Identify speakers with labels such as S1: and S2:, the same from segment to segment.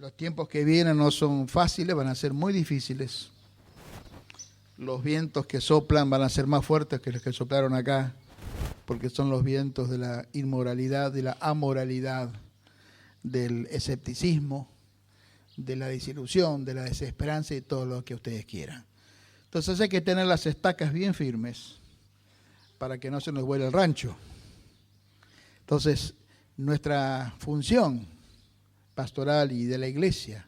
S1: Los tiempos que vienen no son fáciles, van a ser muy difíciles. Los vientos que soplan van a ser más fuertes que los que soplaron acá, porque son los vientos de la inmoralidad, de la amoralidad, del escepticismo, de la desilusión, de la desesperanza y todo lo que ustedes quieran. Entonces hay que tener las estacas bien firmes para que no se nos vuele el rancho. Entonces, nuestra función pastoral y de la iglesia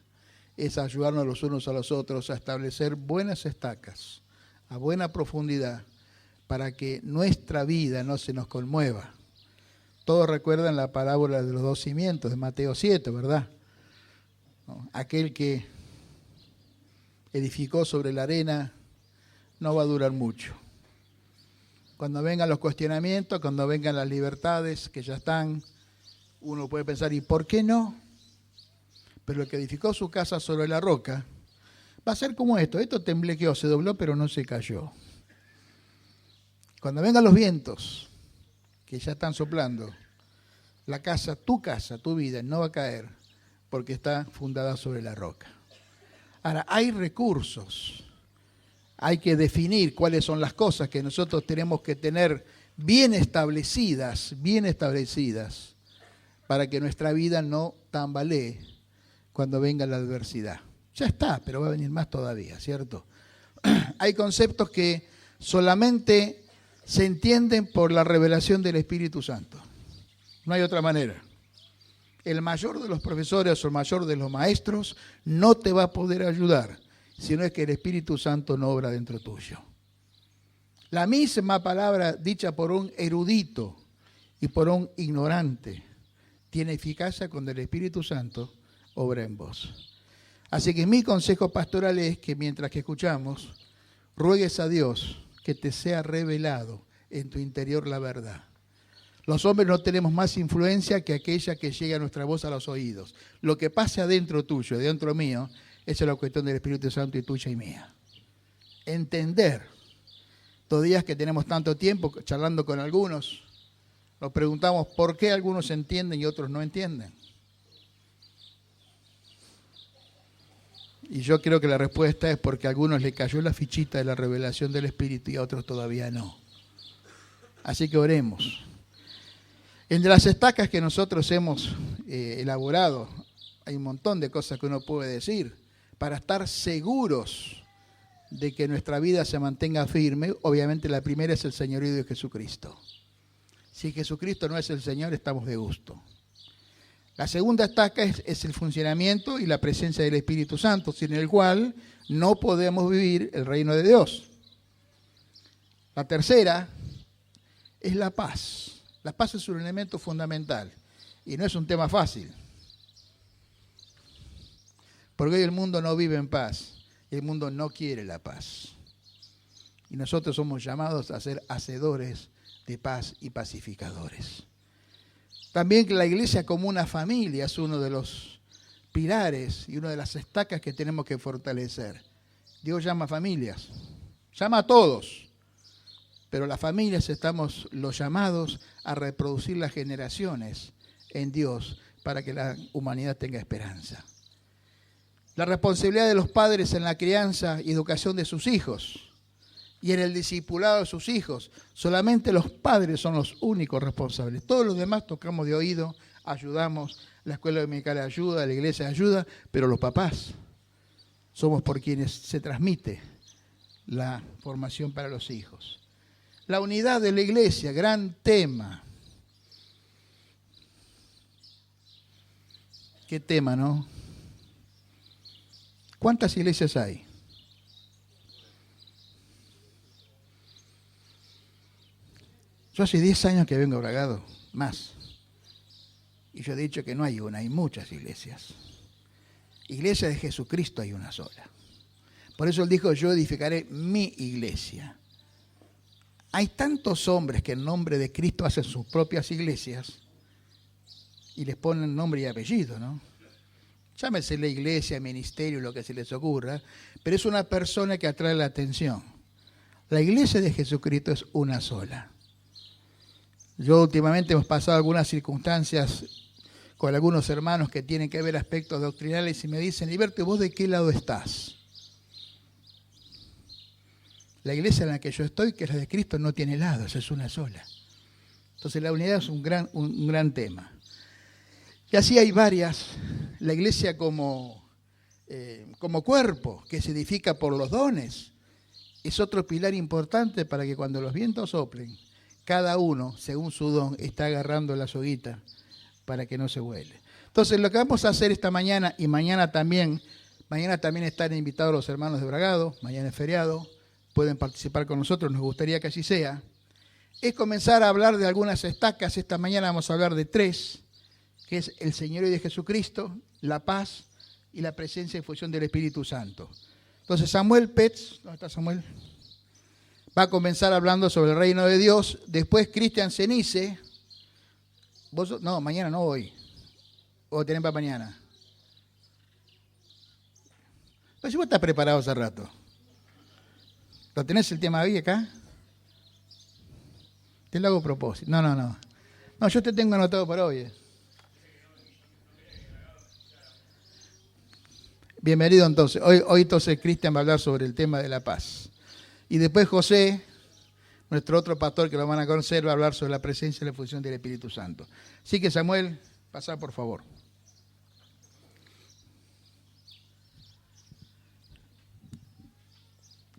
S1: es ayudarnos los unos a los otros a establecer buenas estacas, a buena profundidad, para que nuestra vida no se nos conmueva. Todos recuerdan la parábola de los dos cimientos de Mateo 7, ¿verdad? Aquel que edificó sobre la arena no va a durar mucho. Cuando vengan los cuestionamientos, cuando vengan las libertades que ya están, uno puede pensar, ¿y por qué no? Pero el que edificó su casa sobre la roca va a ser como esto. Esto temblequeó, se dobló, pero no se cayó. Cuando vengan los vientos que ya están soplando, la casa, tu vida, no va a caer porque está fundada sobre la roca. Ahora, hay recursos. Hay que definir cuáles son las cosas que nosotros tenemos que tener bien establecidas, para que nuestra vida no tambalee cuando venga la adversidad. Ya está, pero va a venir más todavía, ¿cierto? Hay conceptos que solamente se entienden por la revelación del Espíritu Santo. No hay otra manera. El mayor de los profesores o el mayor de los maestros no te va a poder ayudar si no es que el Espíritu Santo no obra dentro tuyo. La misma palabra dicha por un erudito y por un ignorante tiene eficacia cuando el Espíritu Santo obra en vos. Así que mi consejo pastoral es que mientras que escuchamos, ruegues a Dios que te sea revelado en tu interior la verdad. Los hombres no tenemos más influencia que aquella que llega a nuestra voz a los oídos. Lo que pase adentro tuyo, adentro mío, esa es la cuestión del Espíritu Santo y tuya y mía. Entender. Estos días que tenemos tanto tiempo charlando con algunos, nos preguntamos por qué algunos entienden y otros no entienden. Y yo creo que la respuesta es porque a algunos les cayó la fichita de la revelación del Espíritu y a otros todavía no. Así que oremos. Entre las estacas que nosotros hemos elaborado, hay un montón de cosas que uno puede decir para estar seguros de que nuestra vida se mantenga firme. Obviamente la primera es el señorío de Jesucristo. Si Jesucristo no es el Señor, estamos de gusto. La segunda estaca es el funcionamiento y la presencia del Espíritu Santo, sin el cual no podemos vivir el reino de Dios. La tercera es la paz. La paz es un elemento fundamental y no es un tema fácil. Porque hoy el mundo no vive en paz, el mundo no quiere la paz. Y nosotros somos llamados a ser hacedores de paz y pacificadores. También que la iglesia como una familia es uno de los pilares y una de las estacas que tenemos que fortalecer. Dios llama a familias, llama a todos, pero las familias estamos los llamados a reproducir las generaciones en Dios para que la humanidad tenga esperanza. La responsabilidad de los padres en la crianza y educación de sus hijos y en el discipulado de sus hijos. Solamente los padres son los únicos responsables. Todos los demás tocamos de oído, ayudamos, la escuela dominical ayuda, la iglesia ayuda, pero los papás somos por quienes se transmite la formación para los hijos. La unidad de la iglesia, gran tema. ¿Qué tema, no? ¿Cuántas iglesias hay? Yo hace 10 años que vengo a Bragado, más. Y yo he dicho que no hay una, hay muchas iglesias. Iglesia de Jesucristo hay una sola. Por eso él dijo, yo edificaré mi iglesia. Hay tantos hombres que en nombre de Cristo hacen sus propias iglesias y les ponen nombre y apellido, ¿no? Llámese la iglesia, ministerio, lo que se les ocurra, pero es una persona que atrae la atención. La iglesia de Jesucristo es una sola. Yo últimamente hemos pasado algunas circunstancias con algunos hermanos que tienen que ver aspectos doctrinales y me dicen, Heriberto, ¿vos de qué lado estás? La iglesia en la que yo estoy, que es la de Cristo, no tiene lados, es una sola. Entonces la unidad es un gran tema. Y así hay varias. La iglesia como cuerpo, que se edifica por los dones, es otro pilar importante para que cuando los vientos soplen, cada uno, según su don, está agarrando la soguita para que no se vuele. Entonces lo que vamos a hacer esta mañana, y mañana también están invitados los hermanos de Bragado, mañana es feriado, pueden participar con nosotros, nos gustaría que así sea, es comenzar a hablar de algunas estacas. Esta mañana vamos a hablar de 3, que es el señorío de Jesucristo, la paz y la presencia y fusión del Espíritu Santo. Entonces Samuel Petz, ¿dónde está Samuel? Va a comenzar hablando sobre el reino de Dios. Después Cristian Cenice, no, mañana no, hoy, o tenés para mañana. Pero si vos estás preparado hace rato. ¿Lo tenés el tema ahí acá? Te lo hago a propósito. No, yo te tengo anotado para hoy. Bienvenido entonces. Hoy entonces Cristian va a hablar sobre el tema de la paz. Y después José, nuestro otro pastor que lo van a conocer, va a hablar sobre la presencia y la función del Espíritu Santo. Así que Samuel, pasá por favor.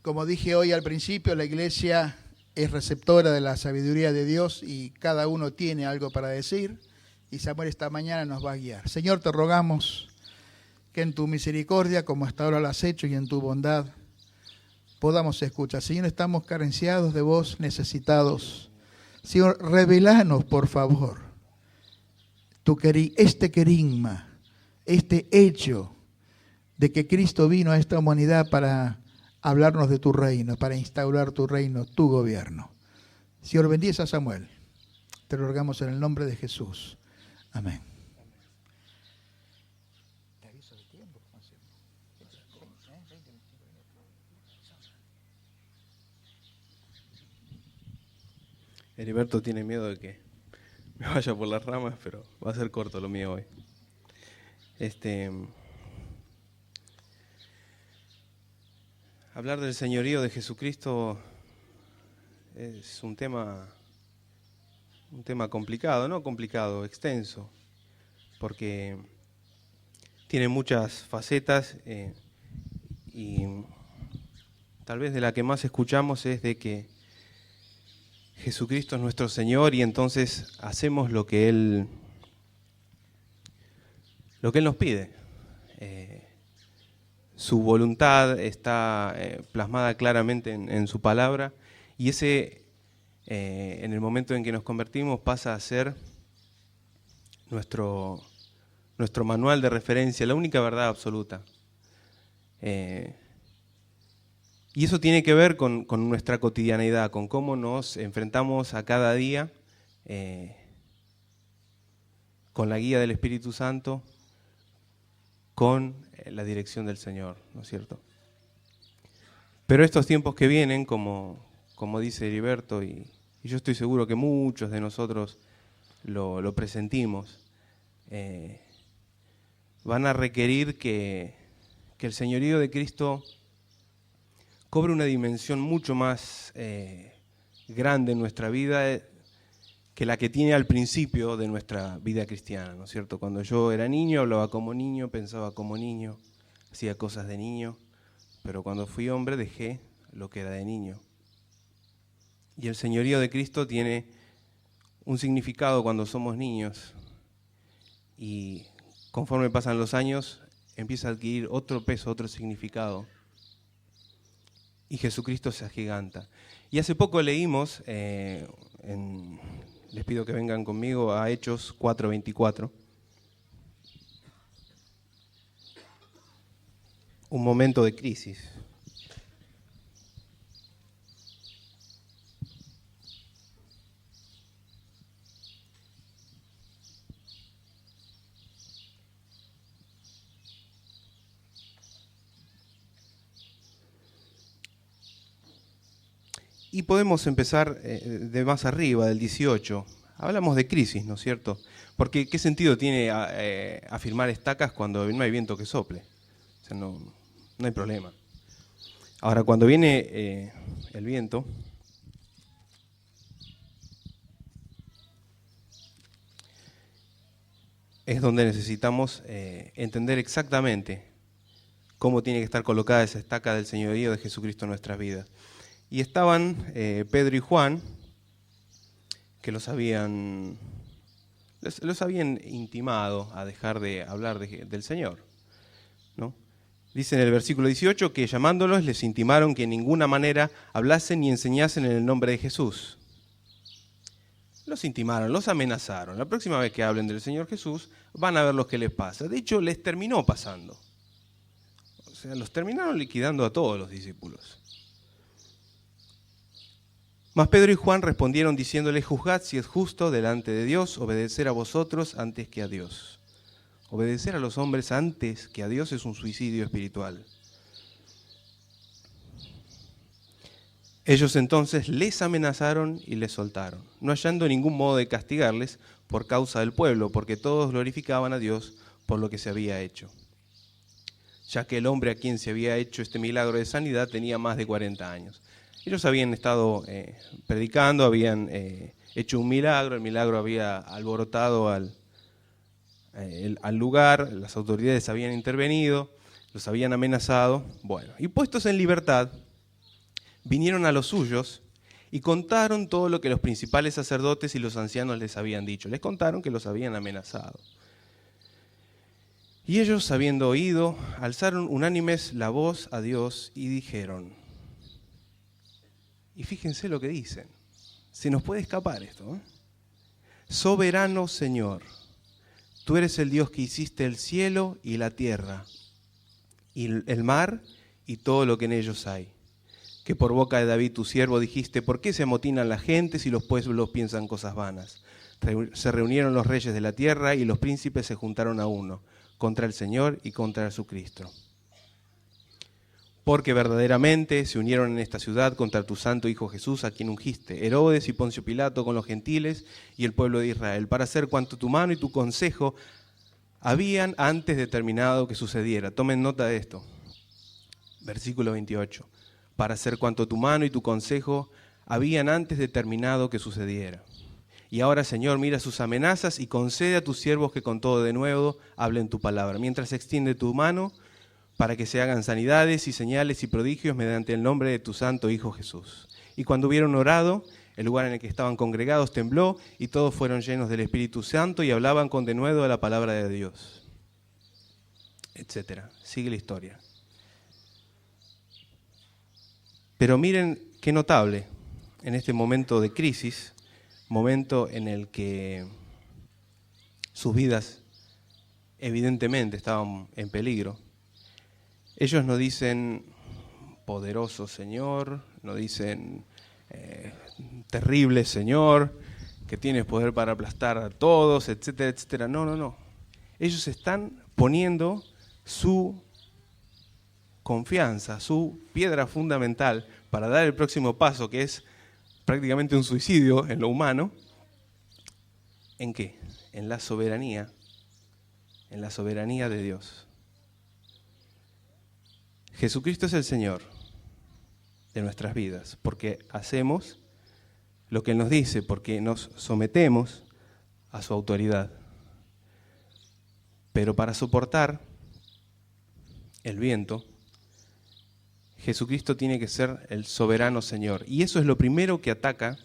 S1: Como dije hoy al principio, la iglesia es receptora de la sabiduría de Dios y cada uno tiene algo para decir. Y Samuel esta mañana nos va a guiar. Señor, te rogamos que en tu misericordia, como hasta ahora lo has hecho, y en tu bondad, podamos escuchar. Señor, estamos carenciados de vos, necesitados. Señor, revelanos, por favor, este querigma, este hecho de que Cristo vino a esta humanidad para hablarnos de tu reino, para instaurar tu reino, tu gobierno. Señor, bendice a Samuel. Te lo rogamos en el nombre de Jesús. Amén.
S2: Heriberto tiene miedo de que me vaya por las ramas, pero va a ser corto lo mío hoy. Hablar del señorío de Jesucristo es un tema complicado, no complicado, extenso, porque tiene muchas facetas y tal vez de la que más escuchamos es de que Jesucristo es nuestro Señor y entonces hacemos lo que Él nos pide. Su voluntad está plasmada claramente en su palabra y ese, en el momento en que nos convertimos, pasa a ser nuestro manual de referencia, la única verdad absoluta. Y eso tiene que ver con nuestra cotidianeidad, con cómo nos enfrentamos a cada día con la guía del Espíritu Santo, con la dirección del Señor, ¿no es cierto? Pero estos tiempos que vienen, como dice Heriberto, y yo estoy seguro que muchos de nosotros lo presentimos, van a requerir que el señorío de Cristo cobre una dimensión mucho más grande en nuestra vida que la que tiene al principio de nuestra vida cristiana, ¿no es cierto? Cuando yo era niño, hablaba como niño, pensaba como niño, hacía cosas de niño, pero cuando fui hombre dejé lo que era de niño. Y el señorío de Cristo tiene un significado cuando somos niños y conforme pasan los años empieza a adquirir otro peso, otro significado. Y Jesucristo se agiganta. Y hace poco leímos, les pido que vengan conmigo a Hechos 4:24. Un momento de crisis. Y podemos empezar de más arriba, del 18. hablamos de crisis, ¿no es cierto? Porque ¿qué sentido tiene afirmar estacas cuando no hay viento que sople? O sea, no hay problema. Ahora, cuando viene el viento, es donde necesitamos entender exactamente cómo tiene que estar colocada esa estaca del señorío de Jesucristo en nuestras vidas. Y estaban Pedro y Juan, que los habían intimado a dejar de hablar del Señor, ¿no? Dice en el versículo 18 que llamándolos les intimaron que en ninguna manera hablasen ni enseñasen en el nombre de Jesús. Los intimaron, los amenazaron. La próxima vez que hablen del Señor Jesús van a ver lo que les pasa. De hecho, les terminó pasando. O sea, los terminaron liquidando a todos los discípulos. Mas Pedro y Juan respondieron diciéndole: juzgad si es justo delante de Dios obedecer a vosotros antes que a Dios. Obedecer a los hombres antes que a Dios es un suicidio espiritual. Ellos entonces les amenazaron y les soltaron, no hallando ningún modo de castigarles por causa del pueblo, porque todos glorificaban a Dios por lo que se había hecho. Ya que el hombre a quien se había hecho este milagro de sanidad tenía más de 40 años. Ellos habían estado predicando, habían hecho un milagro, el milagro había alborotado al lugar, las autoridades habían intervenido, los habían amenazado. Bueno, y puestos en libertad, vinieron a los suyos y contaron todo lo que los principales sacerdotes y los ancianos les habían dicho. Les contaron que los habían amenazado. Y ellos, habiendo oído, alzaron unánimes la voz a Dios y dijeron, y fíjense lo que dicen, se nos puede escapar esto, ¿eh? Soberano Señor, tú eres el Dios que hiciste el cielo y la tierra, y el mar y todo lo que en ellos hay. Que por boca de David tu siervo dijiste, ¿por qué se amotinan las gentes y los pueblos piensan cosas vanas? Se reunieron los reyes de la tierra y los príncipes se juntaron a uno, contra el Señor y contra su Cristo. Porque verdaderamente se unieron en esta ciudad contra tu santo Hijo Jesús, a quien ungiste, Herodes y Poncio Pilato con los gentiles y el pueblo de Israel, para hacer cuanto tu mano y tu consejo habían antes determinado que sucediera. Tomen nota de esto. Versículo 28. Para hacer cuanto tu mano y tu consejo habían antes determinado que sucediera. Y ahora, Señor, mira sus amenazas y concede a tus siervos que con todo de nuevo hablen tu palabra, mientras extiende tu mano para que se hagan sanidades y señales y prodigios mediante el nombre de tu santo Hijo Jesús. Y cuando hubieron orado, el lugar en el que estaban congregados tembló y todos fueron llenos del Espíritu Santo y hablaban con denuedo la palabra de Dios. Etcétera. Sigue la historia. Pero miren qué notable en este momento de crisis, momento en el que sus vidas evidentemente estaban en peligro. Ellos no dicen poderoso Señor, no dicen terrible Señor, que tienes poder para aplastar a todos, etcétera, etcétera. No. Ellos están poniendo su confianza, su piedra fundamental para dar el próximo paso, que es prácticamente un suicidio en lo humano. ¿En qué? En la soberanía de Dios. Jesucristo es el Señor de nuestras vidas, porque hacemos lo que Él nos dice, porque nos sometemos a su autoridad. Pero para soportar el viento, Jesucristo tiene que ser el soberano Señor. Y eso es lo primero que ataca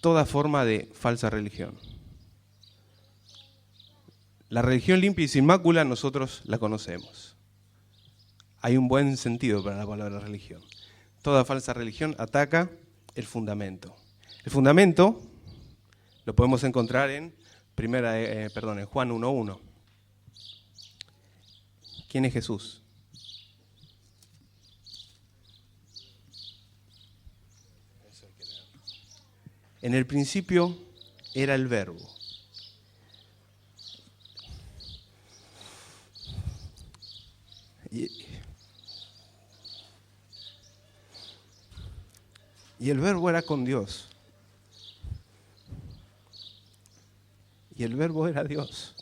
S2: toda forma de falsa religión. La religión limpia y sin mácula nosotros la conocemos. Hay un buen sentido para la palabra religión. Toda falsa religión ataca el fundamento. El fundamento lo podemos encontrar en Juan 1:1. ¿Quién es Jesús? En el principio era el Verbo. Y el Verbo era con Dios. y el Verbo era Dios.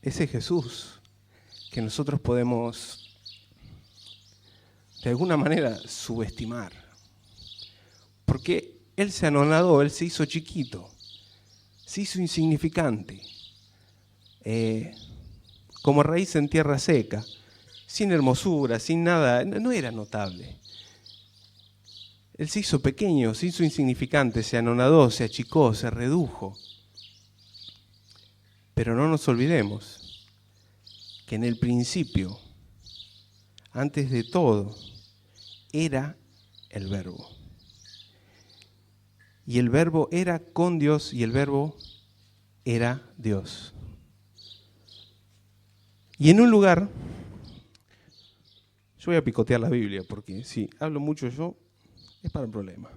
S2: Ese Jesús que nosotros podemos de alguna manera subestimar. Porque Él se anonadó, Él se hizo chiquito, se hizo insignificante, como raíz en tierra seca, sin hermosura, sin nada, no era notable. Él se hizo pequeño, se hizo insignificante, se anonadó, se achicó, se redujo. Pero no nos olvidemos que en el principio, antes de todo, era el Verbo. Y el Verbo era con Dios y el Verbo era Dios. Y en un lugar, yo voy a picotear la Biblia porque si hablo mucho yo, es para el problema.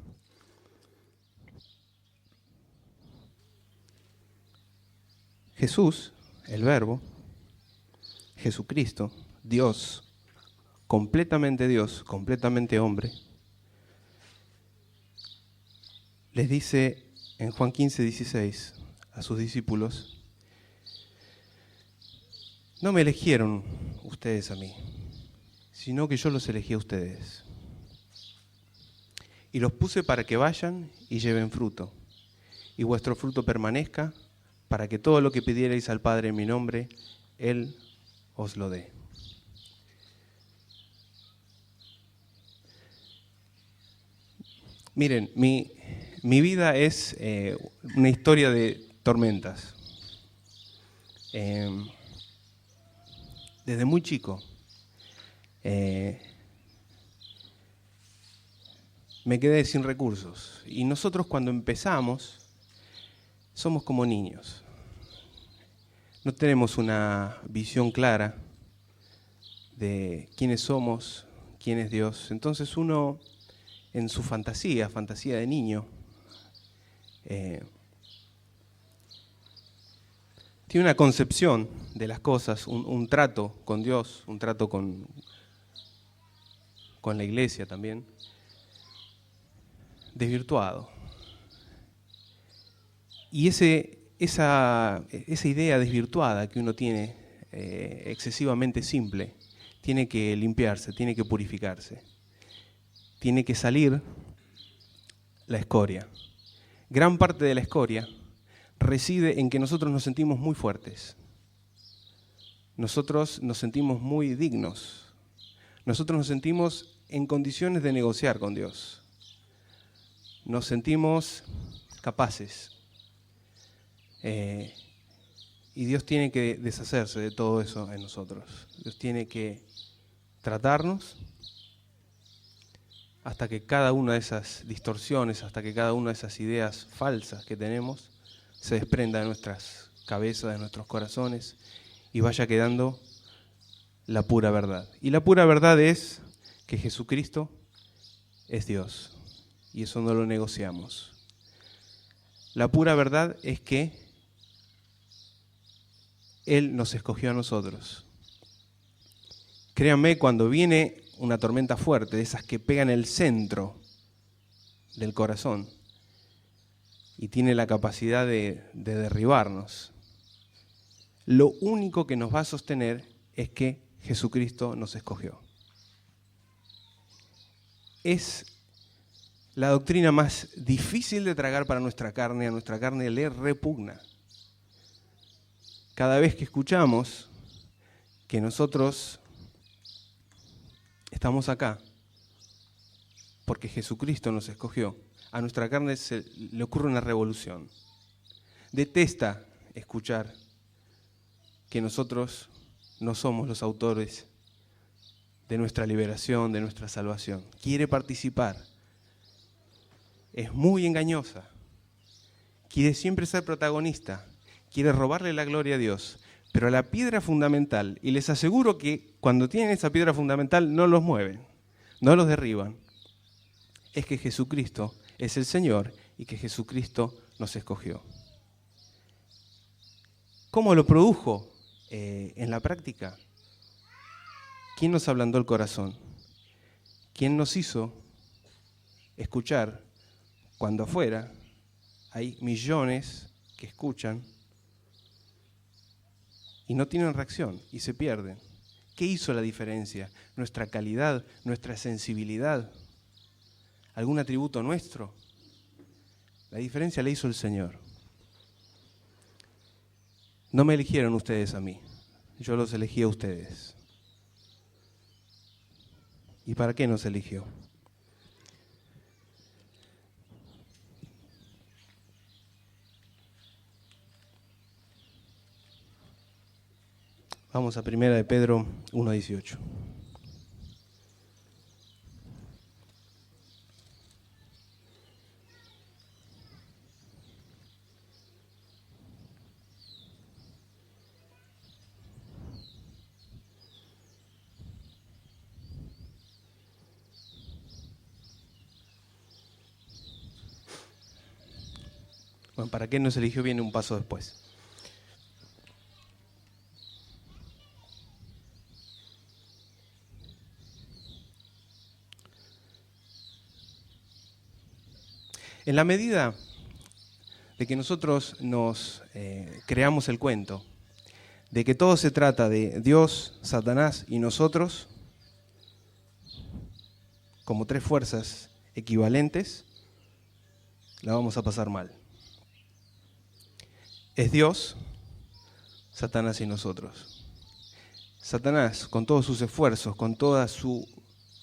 S2: Jesús, el Verbo, Jesucristo, Dios, completamente hombre, les dice en Juan 15:16 a sus discípulos: no me eligieron ustedes a mí, sino que yo los elegí a ustedes. Y los puse para que vayan y lleven fruto, y vuestro fruto permanezca, para que todo lo que pidierais al Padre en mi nombre, Él os lo dé. Miren, mi vida es una historia de tormentas. Desde muy chico me quedé sin recursos. Y nosotros cuando empezamos somos como niños. No tenemos una visión clara de quiénes somos, quién es Dios. Entonces uno, en su fantasía de niño, tiene una concepción de las cosas, un trato con Dios, un trato con la iglesia también, desvirtuado. Y esa idea desvirtuada que uno tiene, excesivamente simple, tiene que limpiarse, tiene que purificarse. Tiene que salir la escoria. Gran parte de la escoria reside en que nosotros nos sentimos muy fuertes. Nosotros nos sentimos muy dignos. Nosotros nos sentimos en condiciones de negociar con Dios. Nos sentimos capaces. Y Dios tiene que deshacerse de todo eso en nosotros. Dios tiene que tratarnos hasta que cada una de esas distorsiones, hasta que cada una de esas ideas falsas que tenemos se desprenda de nuestras cabezas, de nuestros corazones y vaya quedando la pura verdad. Y la pura verdad es que Jesucristo es Dios y eso no lo negociamos. La pura verdad es que Él nos escogió a nosotros. Créanme, cuando viene una tormenta fuerte, de esas que pegan el centro del corazón y tiene la capacidad de derribarnos, lo único que nos va a sostener es que Jesucristo nos escogió. Es la doctrina más difícil de tragar para nuestra carne, a nuestra carne le repugna. Cada vez que escuchamos que nosotros estamos acá porque Jesucristo nos escogió, a nuestra carne le ocurre una revolución. Detesta escuchar que nosotros no somos los autores de nuestra liberación, de nuestra salvación. Quiere participar. Es muy engañosa. Quiere siempre ser protagonista. Quiere robarle la gloria a Dios. Pero la piedra fundamental, y les aseguro que cuando tienen esa piedra fundamental no los mueven, no los derriban, es que Jesucristo es el Señor y que Jesucristo nos escogió. ¿Cómo lo produjo en la práctica? ¿Quién nos ablandó el corazón? ¿Quién nos hizo escuchar cuando afuera hay millones que escuchan y no tienen reacción y se pierden. ¿Qué hizo la diferencia? ¿Nuestra calidad? ¿Nuestra sensibilidad? ¿Algún atributo nuestro? La diferencia la hizo el Señor. No me eligieron ustedes a mí, yo los elegí a ustedes. ¿Y para qué nos eligió? Vamos a 1 de Pedro 1:18. Bueno, ¿para qué nos eligió? Viene un paso después. En la medida de que nosotros nos creamos el cuento, de que todo se trata de Dios, Satanás y nosotros, como tres fuerzas equivalentes, la vamos a pasar mal. Es Dios, Satanás y nosotros. Satanás, con todos sus esfuerzos, con toda su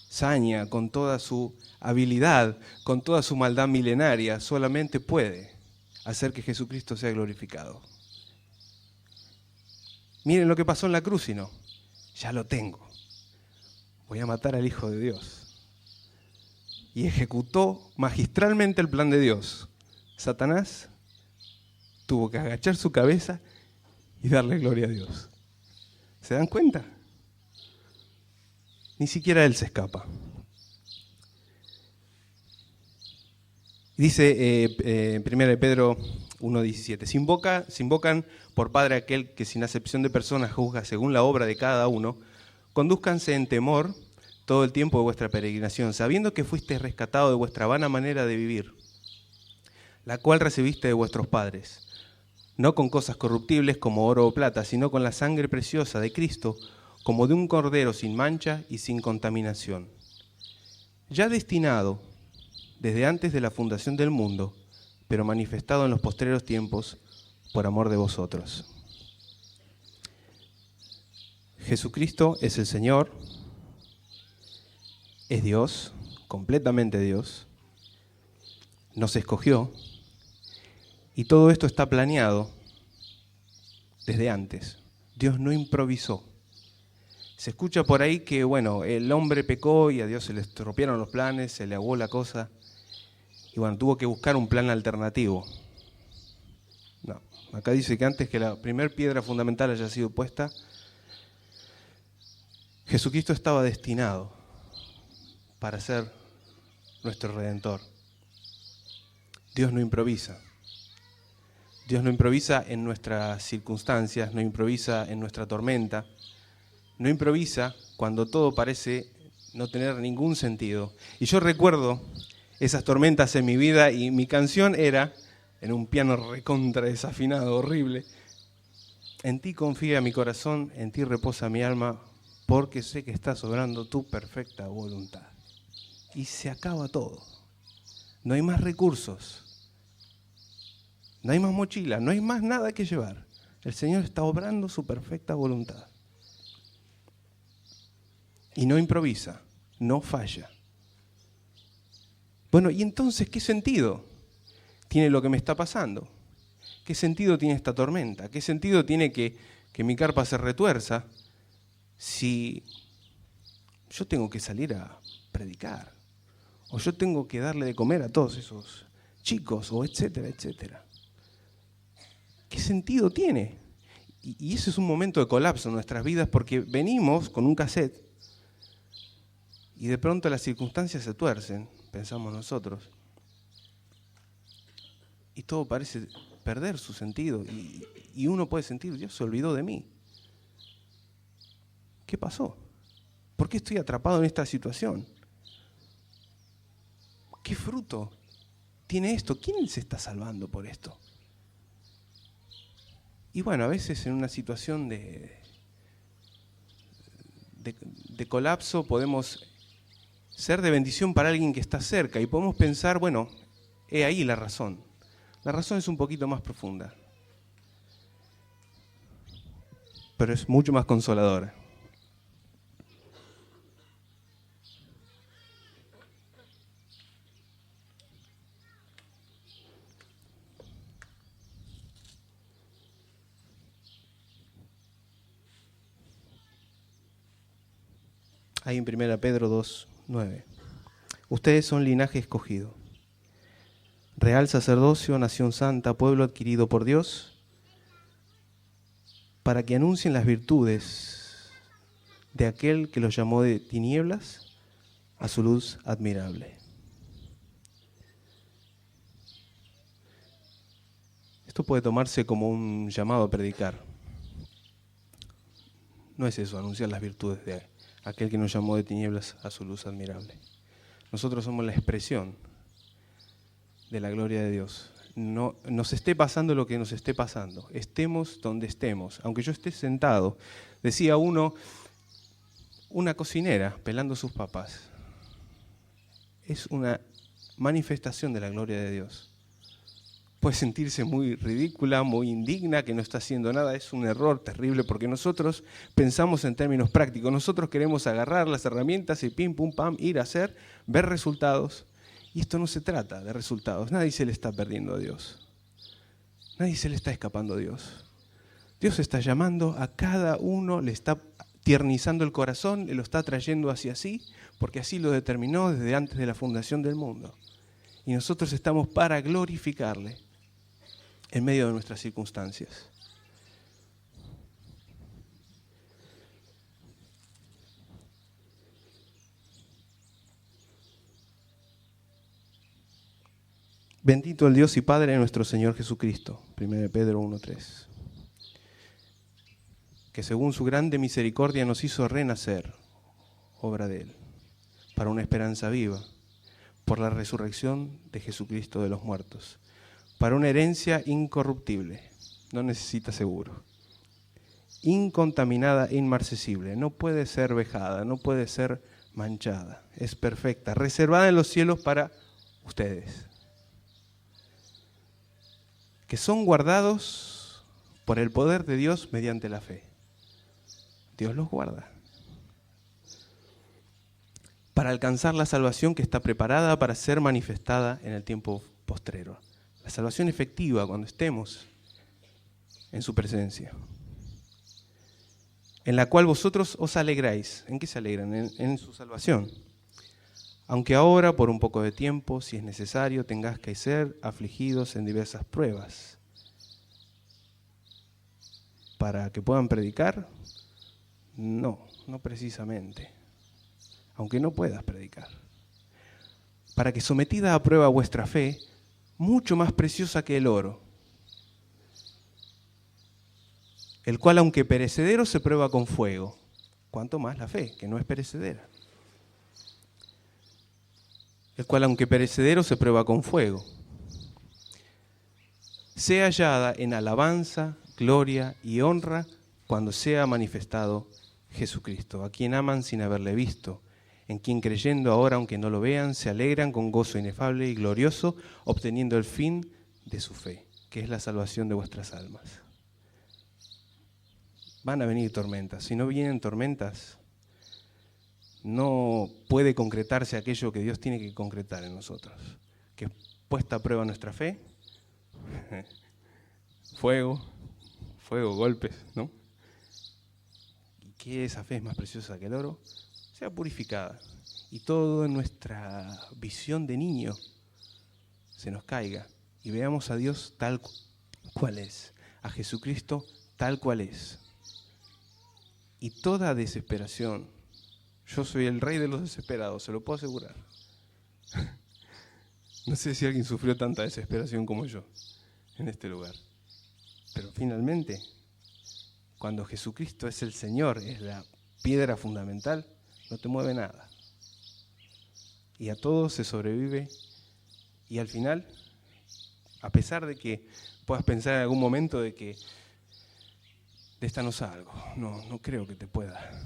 S2: saña, con toda su habilidad, con toda su maldad milenaria, solamente puede hacer que Jesucristo sea glorificado. Miren lo que pasó en la cruz, y no, ya lo tengo. Voy a matar al Hijo de Dios. Y ejecutó magistralmente el plan de Dios. Satanás tuvo que agachar su cabeza y darle gloria a Dios. ¿Se dan cuenta? Ni siquiera él se escapa. Dice 1 Pedro 1:17, se invocan por Padre aquel que sin acepción de personas juzga según la obra de cada uno, condúzcanse en temor todo el tiempo de vuestra peregrinación, sabiendo que fuisteis rescatados de vuestra vana manera de vivir, la cual recibiste de vuestros padres, no con cosas corruptibles como oro o plata, sino con la sangre preciosa de Cristo, como de un cordero sin mancha y sin contaminación, ya destinado desde antes de la fundación del mundo, pero manifestado en los postreros tiempos por amor de vosotros. Jesucristo es el Señor, es Dios, completamente Dios, nos escogió, y todo esto está planeado desde antes. Dios no improvisó. Se escucha por ahí que, bueno, el hombre pecó y a Dios se le estropearon los planes, se le aguó la cosa, y bueno, tuvo que buscar un plan alternativo. No, acá dice que antes que la primera piedra fundamental haya sido puesta, Jesucristo estaba destinado para ser nuestro Redentor. Dios no improvisa. Dios no improvisa en nuestras circunstancias, no improvisa en nuestra tormenta, no improvisa cuando todo parece no tener ningún sentido. Y yo recuerdo esas tormentas en mi vida y mi canción era, en un piano recontra desafinado, horrible, en ti confía mi corazón, en ti reposa mi alma, porque sé que estás obrando tu perfecta voluntad. Y se acaba todo. No hay más recursos. No hay más mochila, no hay más nada que llevar. El Señor está obrando su perfecta voluntad. Y no improvisa, no falla. Bueno, ¿y entonces qué sentido tiene lo que me está pasando? ¿Qué sentido tiene esta tormenta? ¿Qué sentido tiene que mi carpa se retuerza si yo tengo que salir a predicar? O yo tengo que darle de comer a todos esos chicos, o etcétera, etcétera. ¿Qué sentido tiene? Y ese es un momento de colapso en nuestras vidas porque venimos con un cassette y de pronto las circunstancias se tuercen, pensamos nosotros, y todo parece perder su sentido y uno puede sentir, Dios se olvidó de mí. ¿Qué pasó? ¿Por qué estoy atrapado en esta situación? ¿Qué fruto tiene esto, ¿quién se está salvando por esto? Y bueno, a veces en una situación de colapso podemos ser de bendición para alguien que está cerca y podemos pensar, bueno, he ahí la razón. La razón es un poquito más profunda, pero es mucho más consoladora. Ahí en 1 Pedro 2:9. Ustedes son linaje escogido, real sacerdocio, nación santa, pueblo adquirido por Dios, para que anuncien las virtudes de aquel que los llamó de tinieblas a su luz admirable. Esto puede tomarse como un llamado a predicar. No es eso, anunciar las virtudes de aquel que nos llamó de tinieblas a su luz admirable. Nosotros somos la expresión de la gloria de Dios. No nos esté pasando lo que nos esté pasando, estemos donde estemos, aunque yo esté sentado. Decía una cocinera pelando sus papas. Es una manifestación de la gloria de Dios. Puede sentirse muy ridícula, muy indigna, que no está haciendo nada. Es un error terrible porque nosotros pensamos en términos prácticos. Nosotros queremos agarrar las herramientas y pim, pum, pam, ir a hacer, ver resultados. Y esto no se trata de resultados. Nadie se le está perdiendo a Dios. Nadie se le está escapando a Dios. Dios está llamando a cada uno, le está tiernizando el corazón, le lo está trayendo hacia sí, porque así lo determinó desde antes de la fundación del mundo. Y nosotros estamos para glorificarle en medio de nuestras circunstancias. Bendito el Dios y Padre de nuestro Señor Jesucristo, 1 Pedro 1:3, que según su grande misericordia nos hizo renacer, obra de Él, para una esperanza viva, por la resurrección de Jesucristo de los muertos, para una herencia incorruptible, no necesita seguro, incontaminada e inmarcesible, no puede ser vejada, no puede ser manchada, es perfecta, reservada en los cielos para ustedes, que son guardados por el poder de Dios mediante la fe. Dios los guarda para alcanzar la salvación que está preparada para ser manifestada en el tiempo postrero. La salvación efectiva cuando estemos en su presencia, en la cual vosotros os alegráis. ¿En qué se alegran? En su salvación. Aunque ahora, por un poco de tiempo, si es necesario, tengáis que ser afligidos en diversas pruebas, para que puedan predicar. No precisamente. Aunque no puedas predicar. Para que sometida a prueba vuestra fe, mucho más preciosa que el oro, el cual aunque perecedero se prueba con fuego, cuanto más la fe, que no es perecedera. El cual aunque perecedero se prueba con fuego, sea hallada en alabanza, gloria y honra cuando sea manifestado Jesucristo, a quien aman sin haberle visto, en quien creyendo ahora, aunque no lo vean, se alegran con gozo inefable y glorioso, obteniendo el fin de su fe, que es la salvación de vuestras almas. Van a venir tormentas. Si no vienen tormentas, no puede concretarse aquello que Dios tiene que concretar en nosotros, que es puesta a prueba nuestra fe, fuego, golpes, ¿no? Y que esa fe es más preciosa que el oro, sea purificada y todo en nuestra visión de niño se nos caiga y veamos a Dios tal cual es, a Jesucristo tal cual es. Y toda desesperación, yo soy el rey de los desesperados, se lo puedo asegurar. No sé si alguien sufrió tanta desesperación como yo en este lugar. Pero finalmente, cuando Jesucristo es el Señor, es la piedra fundamental, no te mueve nada. Y a todo se sobrevive Y al final, a pesar de que puedas pensar en algún momento de que de esta no salgo, no creo que te pueda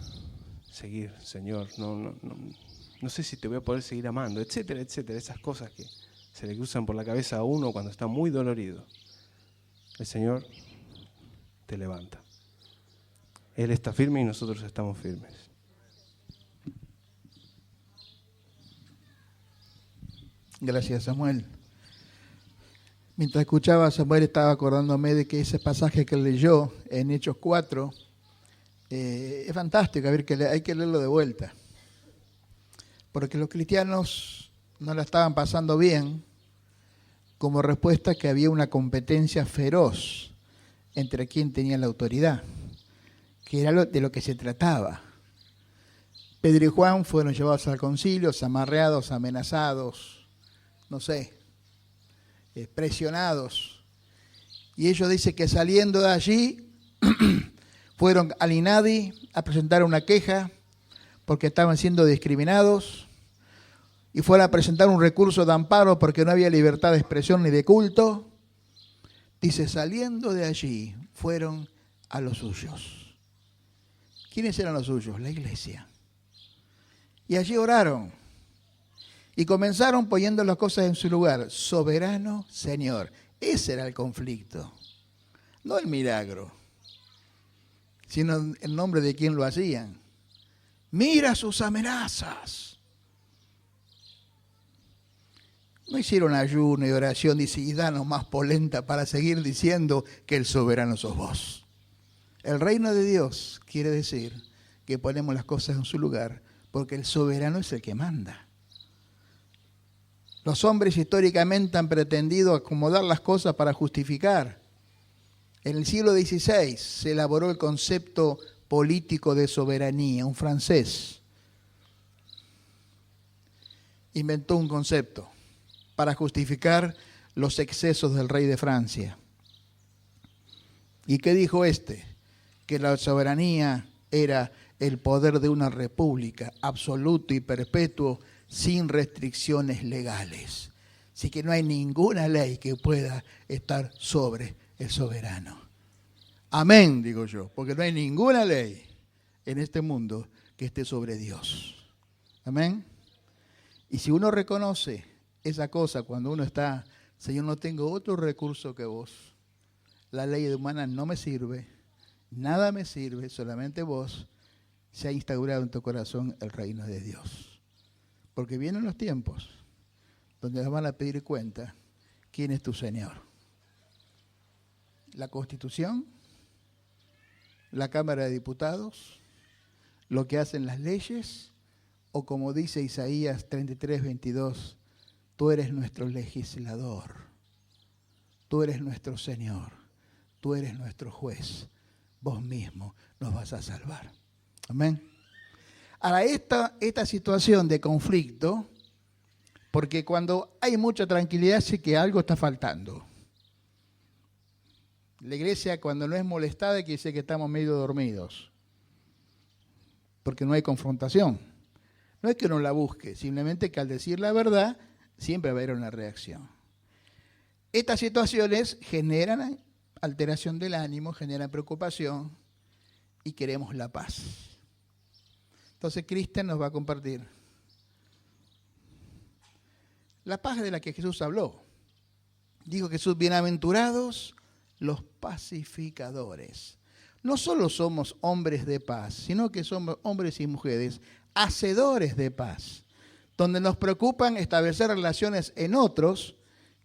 S2: seguir, Señor, no sé si te voy a poder seguir amando, etcétera, etcétera, esas cosas que se le cruzan por la cabeza a uno cuando está muy dolorido. El Señor te levanta. Él está firme y nosotros estamos firmes.
S1: Gracias, Samuel. Mientras escuchaba a Samuel estaba acordándome de que ese pasaje que leyó en Hechos 4 es fantástico, a ver, que hay que leerlo de vuelta. Porque los cristianos no la estaban pasando bien, como respuesta que había una competencia feroz entre quien tenía la autoridad, que era de lo que se trataba. Pedro y Juan fueron llevados al concilio, amarreados, amenazados, no sé, presionados. Y ellos dicen que saliendo de allí fueron al INADI a presentar una queja porque estaban siendo discriminados y fueron a presentar un recurso de amparo porque no había libertad de expresión ni de culto. Dice, saliendo de allí fueron a los suyos. ¿Quiénes eran los suyos? La iglesia. Y allí oraron y comenzaron poniendo las cosas en su lugar. Soberano Señor. Ese era el conflicto. No el milagro, sino el nombre de quien lo hacían. Mira sus amenazas. No hicieron ayuno y oración y danos más polenta para seguir diciendo que el soberano sos vos. El reino de Dios quiere decir que ponemos las cosas en su lugar porque el soberano es el que manda. Los hombres históricamente han pretendido acomodar las cosas para justificar. En el siglo XVI se elaboró el concepto político de soberanía. Un francés inventó un concepto para justificar los excesos del rey de Francia. ¿Y qué dijo este? Que la soberanía era el poder de una república absoluto y perpetuo sin restricciones legales. Así que no hay ninguna ley que pueda estar sobre el soberano. Amén, digo yo, porque no hay ninguna ley en este mundo que esté sobre Dios. Amén. Y si uno reconoce esa cosa cuando uno está, Señor, no tengo otro recurso que vos. La ley humana no me sirve, nada me sirve, solamente vos. Se ha instaurado en tu corazón el reino de Dios. Porque vienen los tiempos donde nos van a pedir cuenta quién es tu Señor. La Constitución, la Cámara de Diputados, lo que hacen las leyes, o como dice Isaías 33:22, tú eres nuestro legislador, tú eres nuestro Señor, tú eres nuestro juez, vos mismo nos vas a salvar. Amén. Ahora, esta situación de conflicto, porque cuando hay mucha tranquilidad, sí que algo está faltando. La iglesia, cuando no es molestada, quiere decir que estamos medio dormidos, porque no hay confrontación. No es que uno la busque, simplemente que al decir la verdad, siempre va a haber una reacción. Estas situaciones generan alteración del ánimo, generan preocupación y queremos la paz. Entonces, Cristian nos va a compartir la paz de la que Jesús habló. Dijo Jesús, bienaventurados los pacificadores. No solo somos hombres de paz, sino que somos hombres y mujeres hacedores de paz, donde nos preocupan establecer relaciones en otros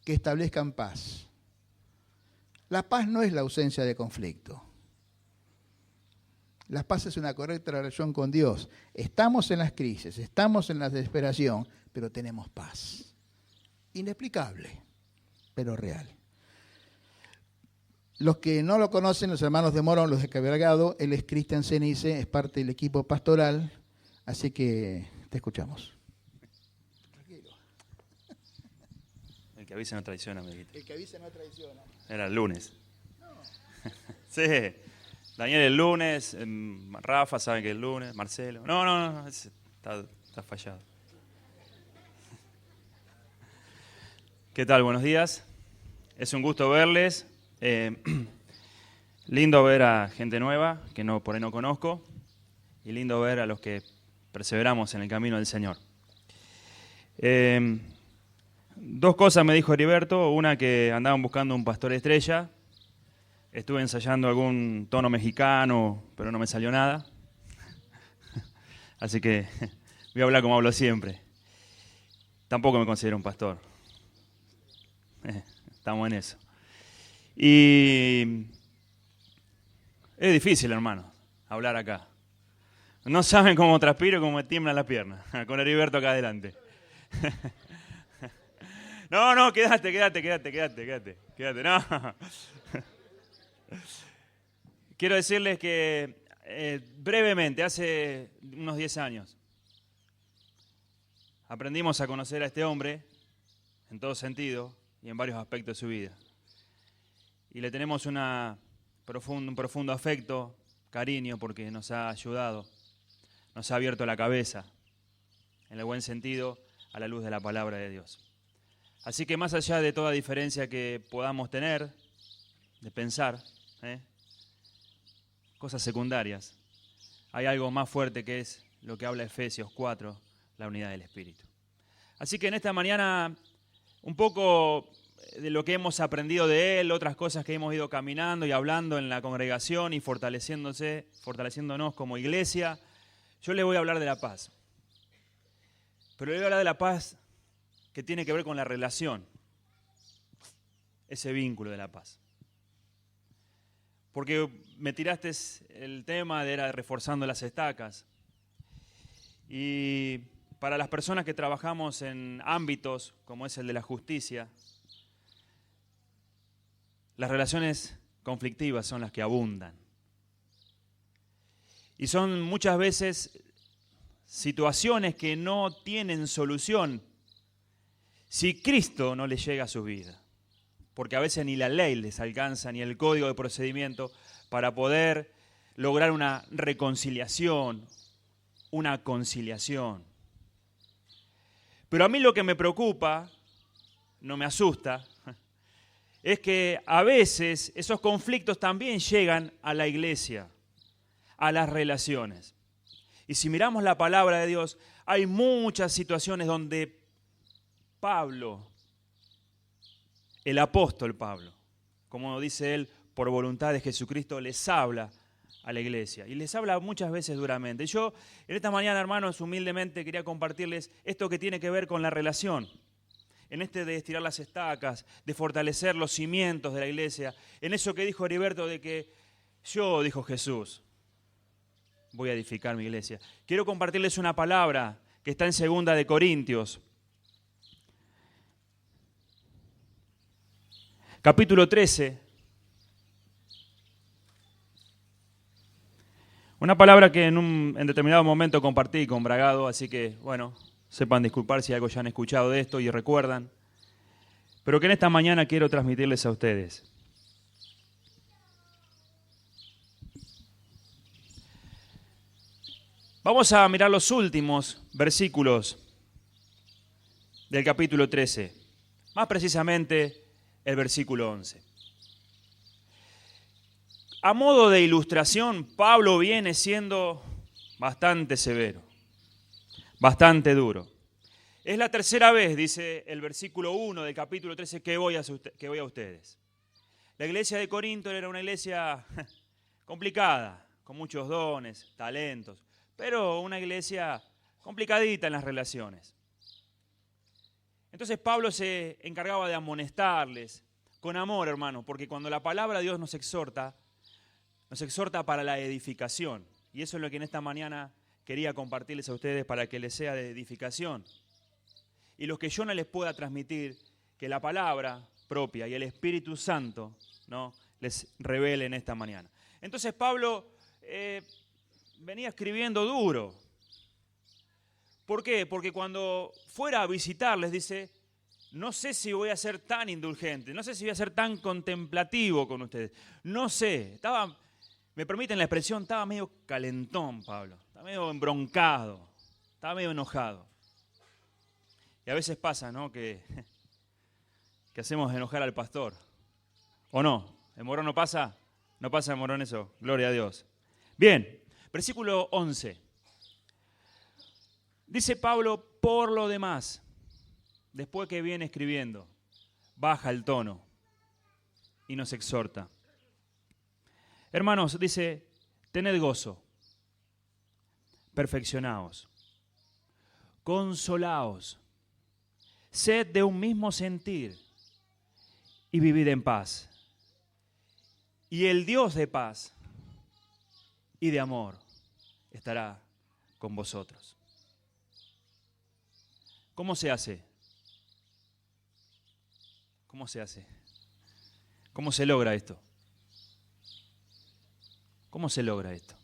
S1: que establezcan paz. La paz no es la ausencia de conflicto. La paz es una correcta relación con Dios. Estamos en las crisis, estamos en la desesperación, pero tenemos paz. Inexplicable, pero real. Los que no lo conocen, los hermanos de Morón, los de Cabergado, él es Cristian Cenice, es parte del equipo pastoral, así que te escuchamos. Tranquilo.
S3: El que avisa no traiciona, me dijiste.
S1: El que avisa no traiciona.
S3: Era el lunes.
S1: No.
S3: Sí, Daniel el lunes, Rafa sabe que el lunes, Marcelo. No, está fallado. ¿Qué tal? Buenos días. Es un gusto verles. Lindo ver a gente nueva que por ahí no conozco. Y lindo ver a los que perseveramos en el camino del Señor. Dos cosas me dijo Heriberto. Una, que andaban buscando un pastor estrella. Estuve ensayando algún tono mexicano, pero no me salió nada. Así que voy a hablar como hablo siempre. Tampoco me considero un pastor. Estamos en eso. Y es difícil, hermano, hablar acá. No saben cómo transpiro y cómo me tiemblan las piernas. Con Heriberto acá adelante. No, quédate. No. Quiero decirles que brevemente, hace unos 10 años, aprendimos a conocer a este hombre en todo sentido y en varios aspectos de su vida. Y le tenemos un profundo afecto, cariño, porque nos ha ayudado, nos ha abierto la cabeza, en el buen sentido, a la luz de la palabra de Dios. Así que más allá de toda diferencia que podamos tener, de pensar, cosas secundarias, hay algo más fuerte que es lo que habla Efesios 4, la unidad del Espíritu. Así que en esta mañana, un poco de lo que hemos aprendido de él, otras cosas que hemos ido caminando y hablando en la congregación y fortaleciéndonos como iglesia, yo le voy a hablar de la paz. Pero le voy a hablar de la paz que tiene que ver con la relación, ese vínculo de la paz. Porque me tiraste el tema de reforzando las estacas. Y para las personas que trabajamos en ámbitos como es el de la justicia, las relaciones conflictivas son las que abundan. Y son muchas veces situaciones que no tienen solución si Cristo no les llega a su vida. Porque a veces ni la ley les alcanza, ni el código de procedimiento para poder lograr una reconciliación, una conciliación. Pero a mí lo que me preocupa, no me asusta, es que a veces esos conflictos también llegan a la iglesia, a las relaciones. Y si miramos la palabra de Dios, hay muchas situaciones donde Pablo, el apóstol Pablo, como dice él, por voluntad de Jesucristo, les habla a la iglesia. Y les habla muchas veces duramente. Yo, en esta mañana, hermanos, humildemente quería compartirles esto que tiene que ver con la relación. En de estirar las estacas, de fortalecer los cimientos de la iglesia. En eso que dijo Heriberto de que yo, dijo Jesús, voy a edificar mi iglesia. Quiero compartirles una palabra que está en 2 de Corintios. Capítulo 13. Una palabra que en determinado momento compartí con Bragado, así que, bueno, sepan disculpar si algo ya han escuchado de esto y recuerdan, pero que en esta mañana quiero transmitirles a ustedes. Vamos a mirar los últimos versículos del capítulo 13, más precisamente el versículo 11. A modo de ilustración, Pablo viene siendo bastante severo, bastante duro. Es la tercera vez, dice el versículo 1 del capítulo 13, que voy a ustedes. La iglesia de Corinto era una iglesia complicada, con muchos dones, talentos, pero una iglesia complicadita en las relaciones. Entonces Pablo se encargaba de amonestarles con amor, hermano, porque cuando la palabra de Dios nos exhorta para la edificación. Y eso es lo que en esta mañana quería compartirles a ustedes para que les sea de edificación. Y los que yo no les pueda transmitir, que la palabra propia y el Espíritu Santo, ¿no?, les revele en esta mañana. Entonces Pablo venía escribiendo duro. ¿Por qué? Porque cuando fuera a visitarles, dice, no sé si voy a ser tan indulgente, no sé si voy a ser tan contemplativo con ustedes. No sé, me permiten la expresión, estaba medio calentón Pablo, estaba medio embroncado, estaba medio enojado. Y a veces pasa, ¿no?, que que hacemos enojar al pastor. ¿O no? ¿En Morón no pasa? ¿No pasa en Morón eso? Gloria a Dios. Bien, versículo 11. Dice Pablo, por lo demás, después que viene escribiendo, baja el tono y nos exhorta. Hermanos, dice, tened gozo, perfeccionaos, consolaos, sed de un mismo sentir y vivid en paz. Y el Dios de paz y de amor estará con vosotros. ¿Cómo se hace? ¿Cómo se hace? ¿Cómo se logra esto? ¿Cómo se logra esto?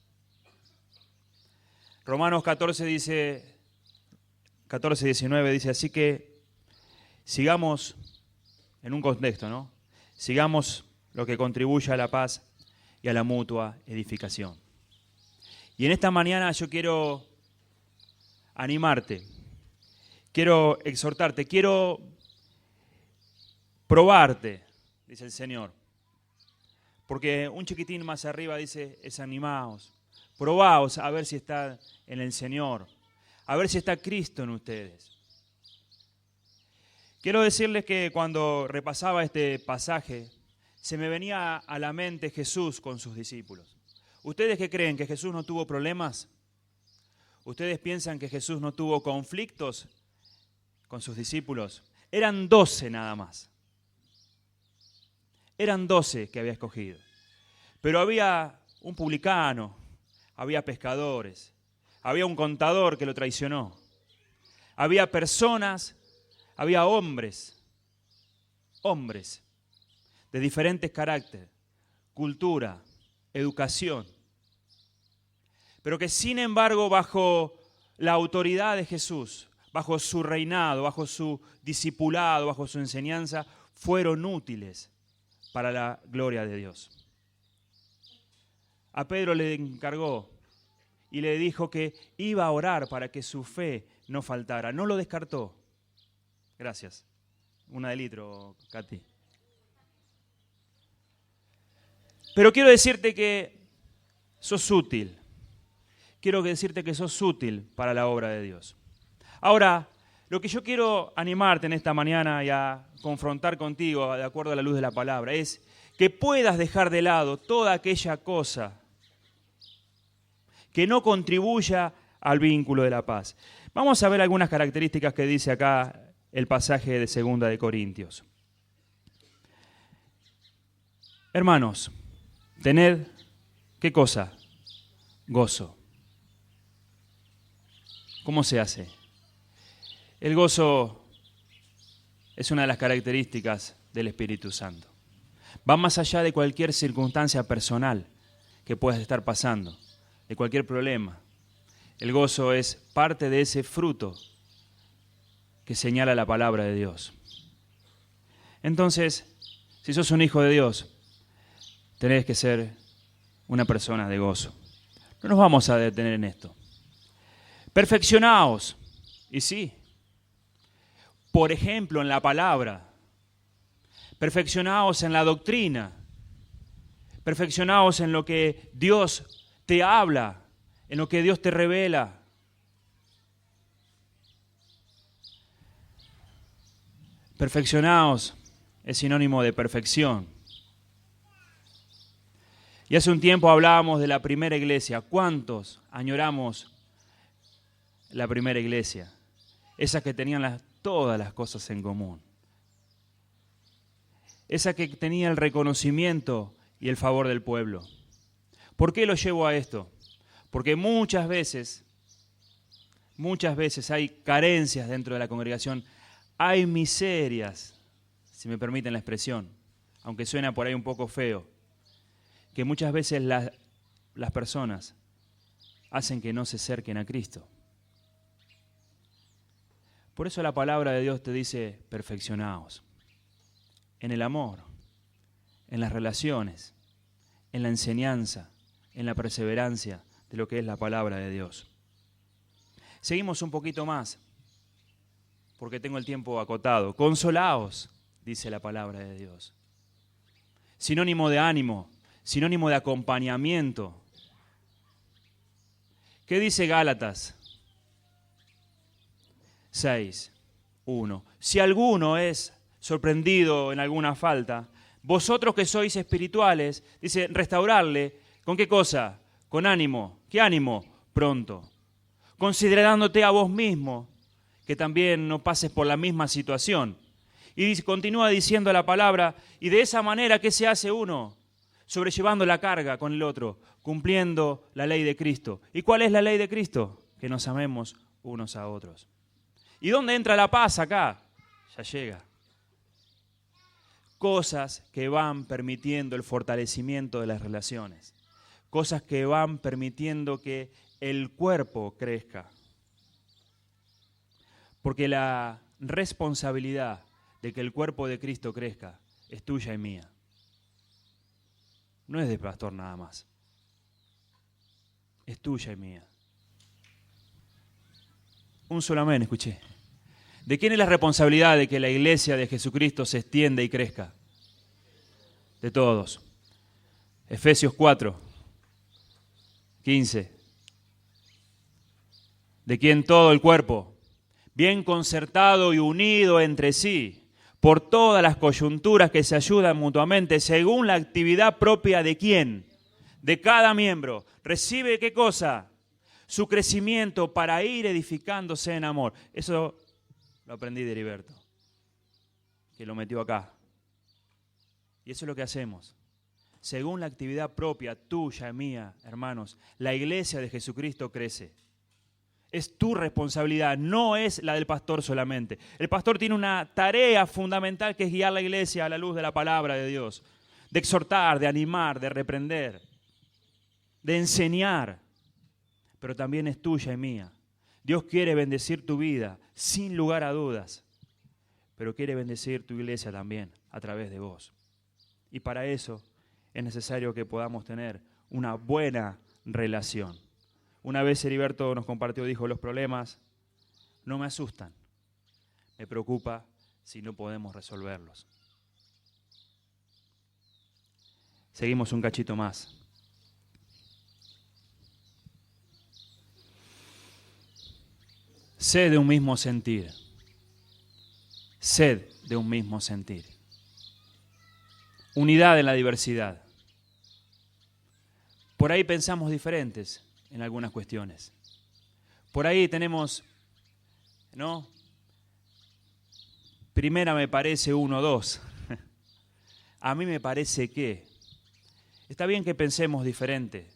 S3: Romanos 14 dice, 14-19 dice, así que sigamos, en un contexto, ¿no? Sigamos lo que contribuye a la paz y a la mutua edificación. Y en esta mañana yo quiero animarte, quiero exhortarte, quiero probarte, dice el Señor. Porque un chiquitín más arriba dice, es animaos, probaos a ver si está en el Señor, a ver si está Cristo en ustedes. Quiero decirles que cuando repasaba este pasaje, se me venía a la mente Jesús con sus discípulos. ¿Ustedes qué creen? ¿Que Jesús no tuvo problemas? ¿Ustedes piensan que Jesús no tuvo conflictos con sus discípulos? Eran 12 nada más. Eran 12 que había escogido. Pero había un publicano, había pescadores, había un contador que lo traicionó. Había personas, había hombres de diferentes caracteres, cultura, educación. Pero que sin embargo bajo la autoridad de Jesús, bajo su reinado, bajo su discipulado, bajo su enseñanza, fueron útiles para la gloria de Dios. A Pedro le encargó y le dijo que iba a orar para que su fe no faltara. No lo descartó. Gracias. Una de litro, Katy. Pero quiero decirte que sos útil. Quiero decirte que sos útil para la obra de Dios. Ahora, lo que yo quiero animarte en esta mañana y a confrontar contigo, de acuerdo a la luz de la palabra, es que puedas dejar de lado toda aquella cosa que no contribuya al vínculo de la paz. Vamos a ver algunas características que dice acá el pasaje de 2 de Corintios. Hermanos, tened, ¿qué cosa? Gozo. ¿Cómo se hace? El gozo es una de las características del Espíritu Santo. Va más allá de cualquier circunstancia personal que puedas estar pasando, de cualquier problema. El gozo es parte de ese fruto que señala la palabra de Dios. Entonces, si sos un hijo de Dios, tenés que ser una persona de gozo. No nos vamos a detener en esto. Perfeccionaos. Y sí, por ejemplo, en la palabra. Perfeccionaos en la doctrina. Perfeccionaos en lo que Dios te habla, en lo que Dios te revela. Perfeccionaos es sinónimo de perfección. Y hace un tiempo hablábamos de la primera iglesia. ¿Cuántos añoramos la primera iglesia? Esas que tenían todas las cosas en común. Esa que tenía el reconocimiento y el favor del pueblo. ¿Por qué lo llevo a esto? Porque muchas veces hay carencias dentro de la congregación, hay miserias, si me permiten la expresión, aunque suena por ahí un poco feo, que muchas veces las personas hacen que no se acerquen a Cristo. Por eso la palabra de Dios te dice, perfeccionaos en el amor, en las relaciones, en la enseñanza, en la perseverancia de lo que es la palabra de Dios. Seguimos un poquito más, porque tengo el tiempo acotado. Consolaos, dice la palabra de Dios. Sinónimo de ánimo, sinónimo de acompañamiento. ¿Qué dice Gálatas 6:1? Si alguno es sorprendido en alguna falta, vosotros que sois espirituales, dice, restaurarle, ¿con qué cosa? Con ánimo. ¿Qué ánimo? Pronto. Considerándote a vos mismo, que también no pases por la misma situación. Y continúa diciendo la palabra, y de esa manera, ¿qué se hace uno? Sobrellevando la carga con el otro, cumpliendo la ley de Cristo. ¿Y cuál es la ley de Cristo? Que nos amemos unos a otros. ¿Y dónde entra la paz acá? Ya llega. Cosas que van permitiendo el fortalecimiento de las relaciones. Cosas que van permitiendo que el cuerpo crezca. Porque la responsabilidad de que el cuerpo de Cristo crezca es tuya y mía. No es del pastor nada más. Es tuya y mía. Un solo amén, escuché. ¿De quién es la responsabilidad de que la iglesia de Jesucristo se extienda y crezca? De todos. Efesios 4:15. De quien todo el cuerpo, bien concertado y unido entre sí, por todas las coyunturas que se ayudan mutuamente, según la actividad propia de quién, de cada miembro, recibe ¿qué cosa? Su crecimiento para ir edificándose en amor. Eso lo aprendí de Heriberto, que lo metió acá. Y eso es lo que hacemos. Según la actividad propia tuya y mía, hermanos, la iglesia de Jesucristo crece. Es tu responsabilidad, no es la del pastor solamente. El pastor tiene una tarea fundamental que es guiar la iglesia a la luz de la palabra de Dios, de exhortar, de animar, de reprender, de enseñar, pero también es tuya y mía. Dios quiere bendecir tu vida, sin lugar a dudas, pero quiere bendecir tu iglesia también a través de vos. Y para eso es necesario que podamos tener una buena relación. Una vez Heriberto nos compartió, dijo, los problemas no me asustan, me preocupa si no podemos resolverlos. Seguimos un cachito más. Sed de un mismo sentir. Sed de un mismo sentir. Unidad en la diversidad. Por ahí pensamos diferentes en algunas cuestiones. Por ahí tenemos, ¿no? Primera me parece 1, 2. A mí me parece que. Está bien que pensemos diferente.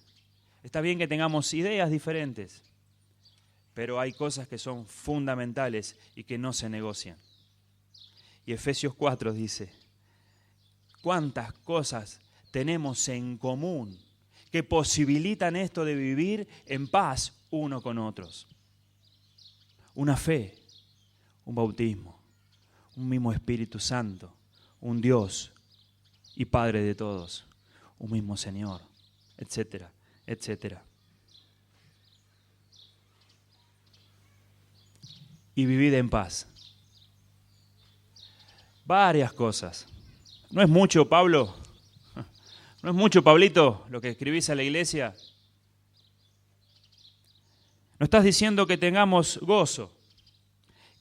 S3: Está bien que tengamos ideas diferentes. Pero hay cosas que son fundamentales y que no se negocian. Y Efesios 4 dice, ¿cuántas cosas tenemos en común que posibilitan esto de vivir en paz uno con otros? Una fe, un bautismo, un mismo Espíritu Santo, un Dios y Padre de todos, un mismo Señor, etcétera, etcétera. Y vivid en paz. Varias cosas. ¿No es mucho, Pablo? ¿No es mucho, Pablito, lo que escribís a la iglesia? ¿No estás diciendo que tengamos gozo?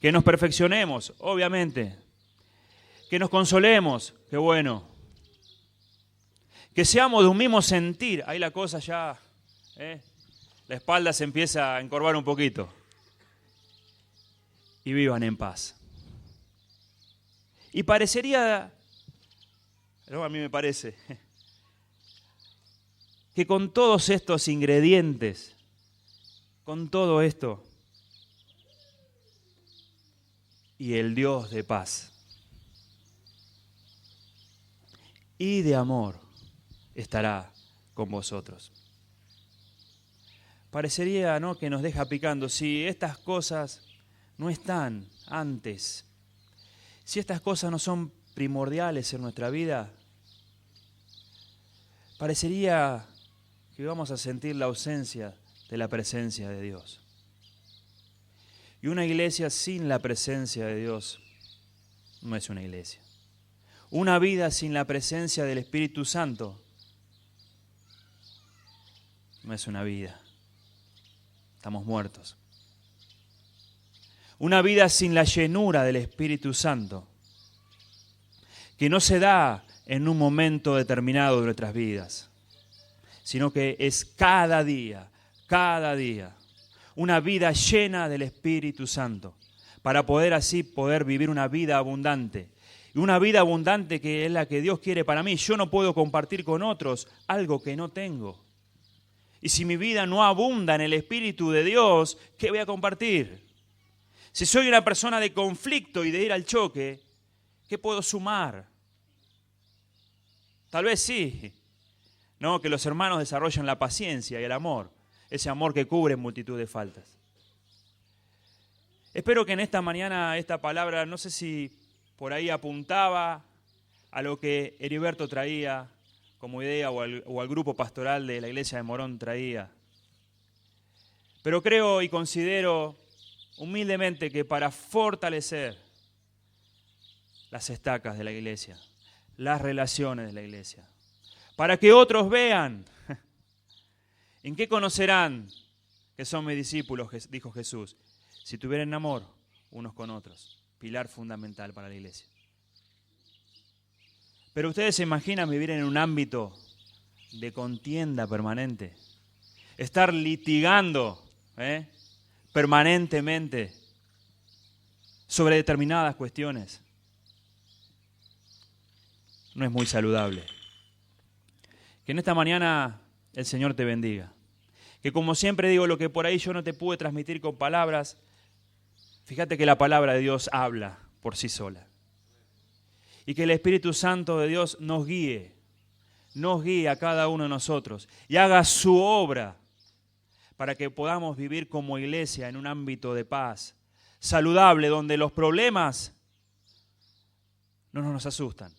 S3: Que nos perfeccionemos, obviamente. Que nos consolemos, qué bueno. Que seamos de un mismo sentir. Ahí la cosa ya, la espalda se empieza a encorvar un poquito. Y vivan en paz. Y parecería, no, a mí me parece, que con todos estos ingredientes, con todo esto, y el Dios de paz y de amor estará con vosotros. Parecería, ¿no?, que nos deja picando. Si estas cosas no están antes, si estas cosas no son primordiales en nuestra vida, parecería que vamos a sentir la ausencia de la presencia de Dios. Y una iglesia sin la presencia de Dios no es una iglesia. Una vida sin la presencia del Espíritu Santo no es una vida. Estamos muertos. Una vida sin la llenura del Espíritu Santo, que no se da en un momento determinado de nuestras vidas, sino que es cada día, una vida llena del Espíritu Santo, para poder así vivir una vida abundante. Y una vida abundante que es la que Dios quiere para mí. Yo no puedo compartir con otros algo que no tengo. Y si mi vida no abunda en el Espíritu de Dios, ¿qué voy a compartir? Si soy una persona de conflicto y de ir al choque, ¿qué puedo sumar? Tal vez sí, ¿no? Que los hermanos desarrollen la paciencia y el amor, ese amor que cubre multitud de faltas. Espero que en esta mañana esta palabra, no sé si por ahí apuntaba a lo que Heriberto traía como idea o al grupo pastoral de la iglesia de Morón traía. Pero creo y considero humildemente que para fortalecer las estacas de la iglesia, las relaciones de la iglesia, para que otros vean, ¿en qué conocerán que son mis discípulos?, dijo Jesús, si tuvieran amor unos con otros, pilar fundamental para la iglesia. Pero ustedes se imaginan vivir en un ámbito de contienda permanente, estar litigando, permanentemente sobre determinadas cuestiones. No es muy saludable. Que en esta mañana el Señor te bendiga. Que como siempre digo, lo que por ahí yo no te pude transmitir con palabras, fíjate que la palabra de Dios habla por sí sola. Y que el Espíritu Santo de Dios nos guíe a cada uno de nosotros y haga su obra para que podamos vivir como iglesia en un ámbito de paz, saludable, donde los problemas no nos asustan,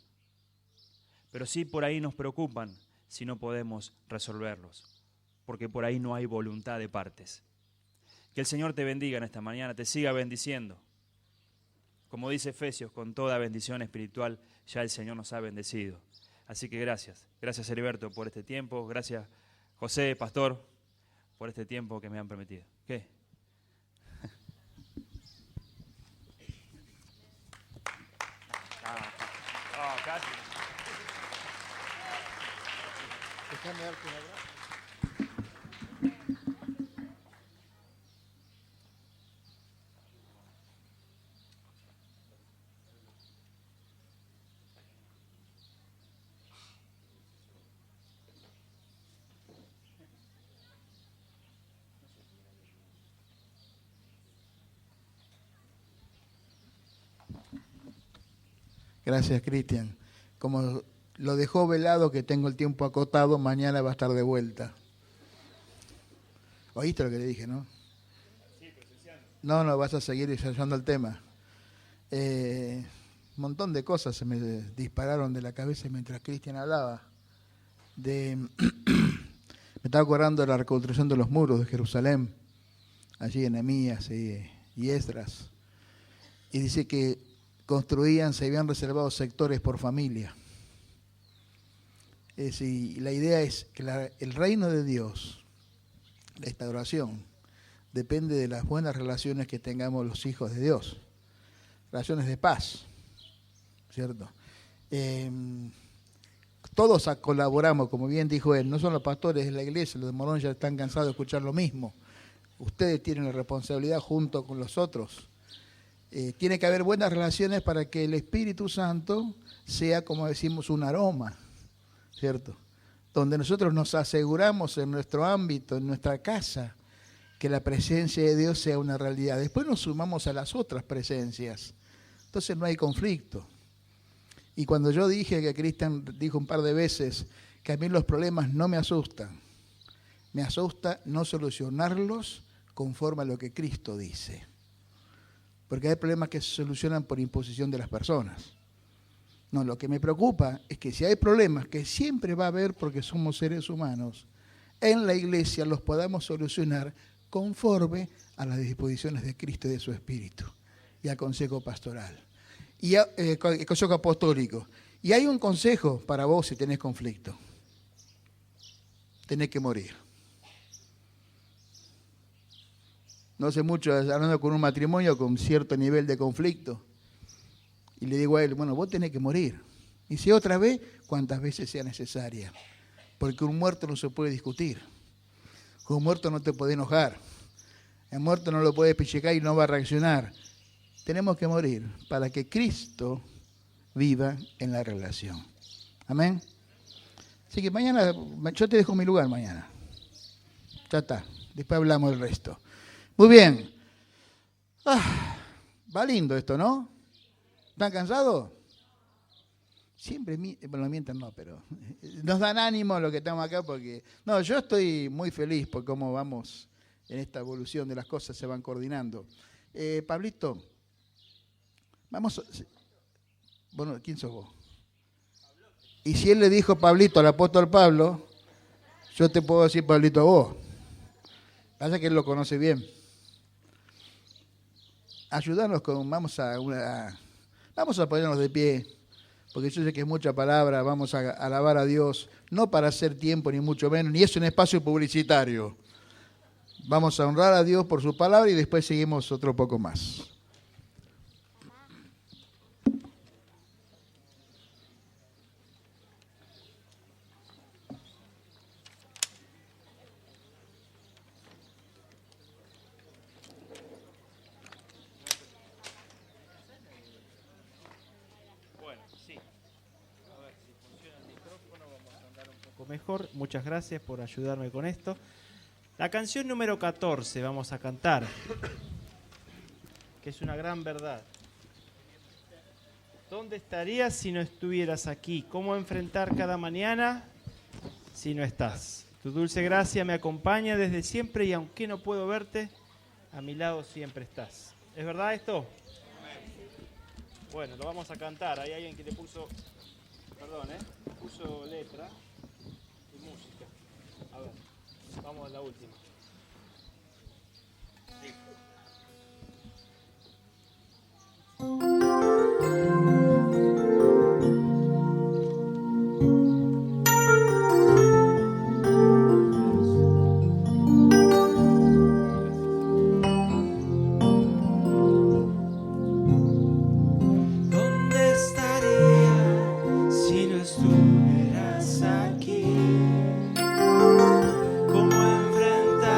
S3: pero sí por ahí nos preocupan si no podemos resolverlos, porque por ahí no hay voluntad de partes. Que el Señor te bendiga en esta mañana, te siga bendiciendo. Como dice Efesios, con toda bendición espiritual ya el Señor nos ha bendecido. Así que gracias Heriberto por este tiempo, gracias José, pastor, por este tiempo que me han permitido. ¿Qué? Casi.
S1: Déjame darte un abrazo. Gracias, Cristian. Como lo dejó velado que tengo el tiempo acotado, mañana va a estar de vuelta. ¿Oíste lo que le dije, no? No, vas a seguir ensayando el tema. Un montón de cosas se me dispararon de la cabeza mientras Cristian hablaba. Me estaba acordando de la reconstrucción de los muros de Jerusalén, allí en Nehemías y Esdras. Y dice que se habían reservado sectores por familia. Y la idea es que el reino de Dios, la instauración, depende de las buenas relaciones que tengamos los hijos de Dios. Relaciones de paz, ¿cierto? Todos colaboramos, como bien dijo él, no son los pastores de la iglesia, los de Morón ya están cansados de escuchar lo mismo. Ustedes tienen la responsabilidad junto con los otros. Tiene que haber buenas relaciones para que el Espíritu Santo sea, como decimos, un aroma, ¿cierto? Donde nosotros nos aseguramos en nuestro ámbito, en nuestra casa, que la presencia de Dios sea una realidad. Después nos sumamos a las otras presencias. Entonces no hay conflicto. Y cuando yo dije, que Cristian dijo un par de veces, que a mí los problemas no me asustan, me asusta no solucionarlos conforme a lo que Cristo dice. Porque hay problemas que se solucionan por imposición de las personas. No, lo que me preocupa es que si hay problemas, que siempre va a haber porque somos seres humanos, en la iglesia los podamos solucionar conforme a las disposiciones de Cristo y de su Espíritu, y al consejo pastoral, y al consejo apostólico. Y hay un consejo para vos si tenés conflicto. Tenés que morir. No hace mucho, hablando con un matrimonio con cierto nivel de conflicto, y le digo a él, bueno, vos tenés que morir. Y si otra vez, cuantas veces sea necesaria. Porque un muerto no se puede discutir. Con un muerto no te podés enojar. El muerto no lo puedes pichecar y no va a reaccionar. Tenemos que morir para que Cristo viva en la relación. Amén. Así que mañana, yo te dejo mi lugar mañana. Ya está. Después hablamos del resto. Muy bien. Va lindo esto, ¿no? ¿Están cansados? Siempre, bueno, mienten no, pero nos dan ánimo los que estamos acá porque... No, yo estoy muy feliz por cómo vamos en esta evolución de las cosas, se van coordinando. Pablito, vamos... Bueno, ¿quién sos vos? Y si él le dijo Pablito al apóstol Pablo, yo te puedo decir Pablito a vos. Pasa que él lo conoce bien. Ayúdanos con... Vamos a ponernos de pie, porque yo sé que es mucha palabra, vamos a alabar a Dios, no para hacer tiempo ni mucho menos, ni es un espacio publicitario. Vamos a honrar a Dios por su palabra y después seguimos otro poco más.
S4: Mejor, muchas gracias por ayudarme con esto. La canción número 14 vamos a cantar, que es una gran verdad. ¿Dónde estarías si no estuvieras aquí? ¿Cómo enfrentar cada mañana si no estás? Tu dulce gracia me acompaña desde siempre y aunque no puedo verte, a mi lado siempre estás. ¿Es verdad esto? Bueno, lo vamos a cantar. Hay alguien que le puso, puso letra. Música. A ver, vamos a la última.
S5: ¿Dónde estaría si no estuvieras aquí? ¿Cómo enfrentar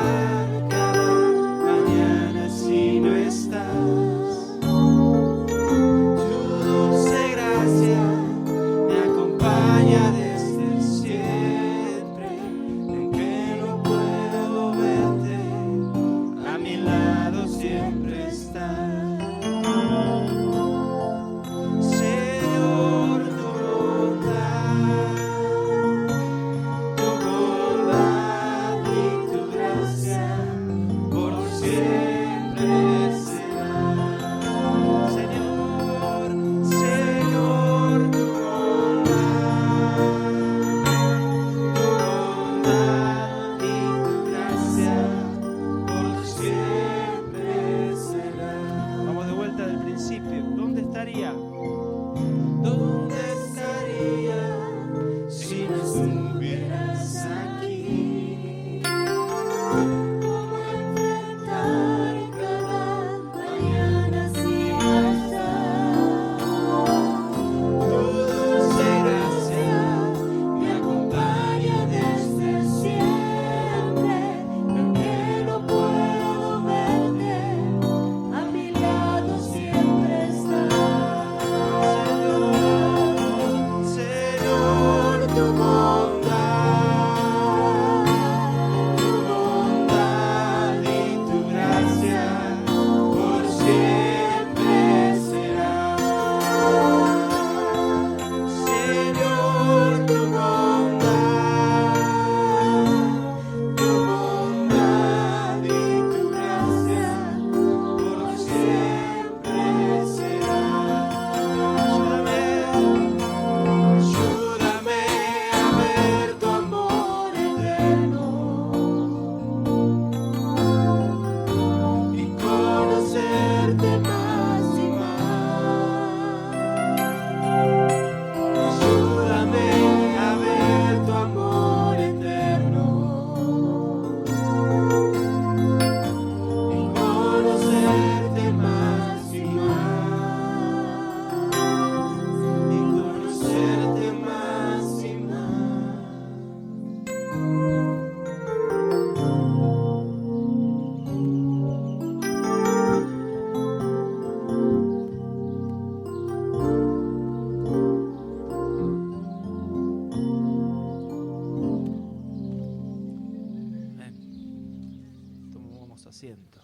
S4: asiento.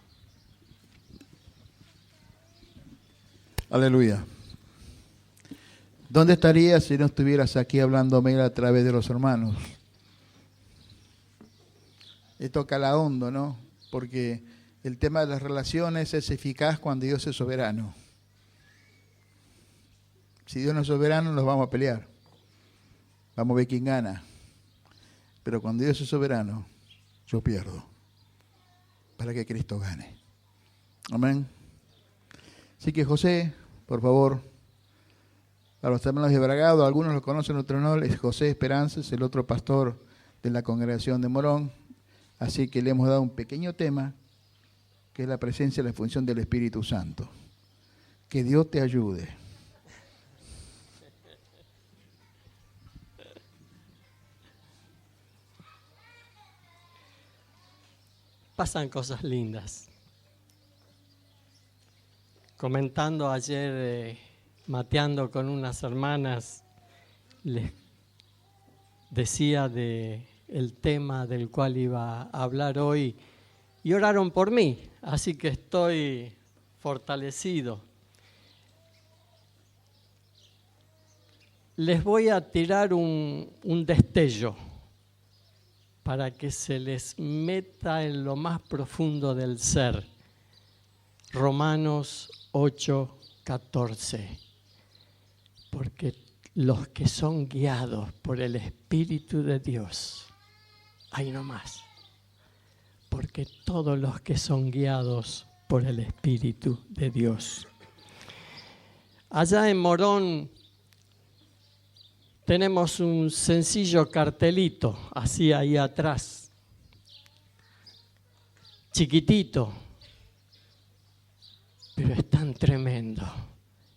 S1: Aleluya. ¿Dónde estarías si no estuvieras aquí hablándome a través de los hermanos? Le toca la hondo, ¿no? Porque el tema de las relaciones es eficaz cuando Dios es soberano. Si Dios no es soberano, nos vamos a pelear. Vamos a ver quién gana. Pero cuando Dios es soberano, yo pierdo. Para que Cristo gane. Amén. Así que José, por favor, para los hermanos de Bragado, algunos lo conocen, otros no, es José Esperanza, es el otro pastor de la congregación de Morón. Así que le hemos dado un pequeño tema, que es la presencia y la función del Espíritu Santo. Que Dios te ayude.
S6: Pasan cosas lindas. Comentando ayer, mateando con unas hermanas, les decía el tema del cual iba a hablar hoy y oraron por mí, así que estoy fortalecido. Les voy a tirar un destello para que se les meta en lo más profundo del ser. Romanos 8:14. Porque los que son guiados por el Espíritu de Dios, ahí nomás. Porque todos los que son guiados por el Espíritu de Dios. Allá en Morón tenemos un sencillo cartelito, así ahí atrás, chiquitito, pero es tan tremendo,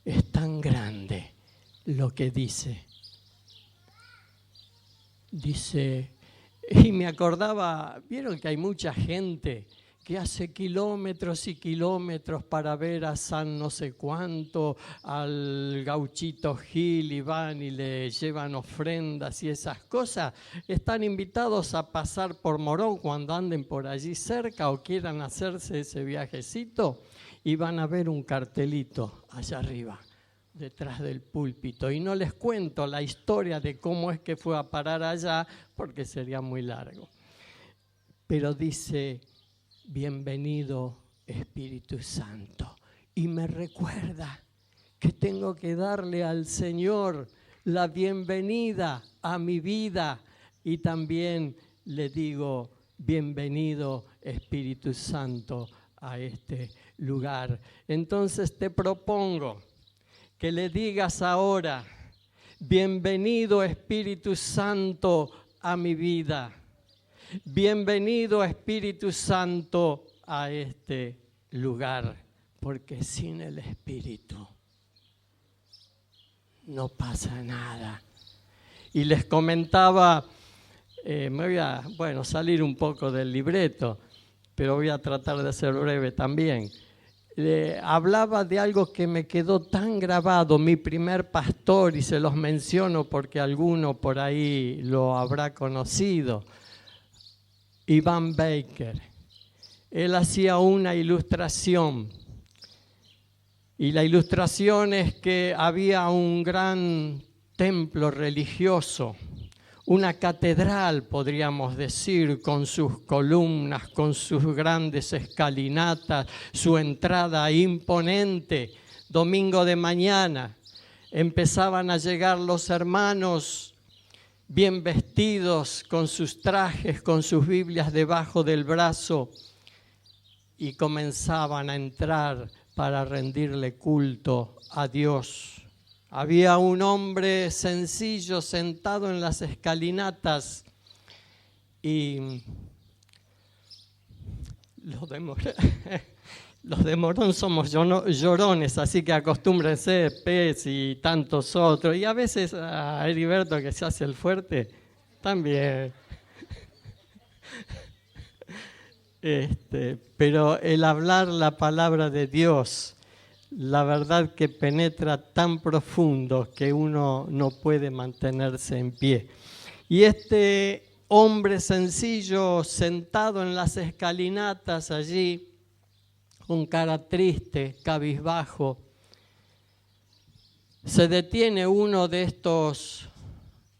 S6: es tan grande lo que dice. Dice, y me acordaba, vieron que hay mucha gente que hace kilómetros y kilómetros para ver a San no sé cuánto, al Gauchito Gil, y van y le llevan ofrendas y esas cosas. Están invitados a pasar por Morón cuando anden por allí cerca o quieran hacerse ese viajecito y van a ver un cartelito allá arriba, detrás del púlpito. Y no les cuento la historia de cómo es que fue a parar allá porque sería muy largo. Pero dice, bienvenido Espíritu Santo. Y me recuerda que tengo que darle al Señor la bienvenida a mi vida. Y también le digo, bienvenido Espíritu Santo a este lugar. Entonces te propongo que le digas ahora, bienvenido Espíritu Santo a mi vida. Bienvenido Espíritu Santo a este lugar, porque sin el Espíritu no pasa nada. Y les comentaba, me voy a salir un poco del libreto, pero voy a tratar de ser breve también. Hablaba de algo que me quedó tan grabado, mi primer pastor, y se los menciono porque alguno por ahí lo habrá conocido, Iván Baker. Él hacía una ilustración y la ilustración es que había un gran templo religioso, una catedral, podríamos decir, con sus columnas, con sus grandes escalinatas, su entrada imponente. Domingo de mañana empezaban a llegar los hermanos bien vestidos, con sus trajes, con sus Biblias debajo del brazo, y comenzaban a entrar para rendirle culto a Dios. Había un hombre sencillo sentado en las escalinatas y los de Morón somos llorones, así que acostúmbrense, Pez y tantos otros. Y a veces a Heriberto, que se hace el fuerte, también. Pero el hablar la palabra de Dios, la verdad que penetra tan profundo que uno no puede mantenerse en pie. Y este hombre sencillo sentado en las escalinatas allí, con cara triste, cabizbajo. Se detiene uno de estos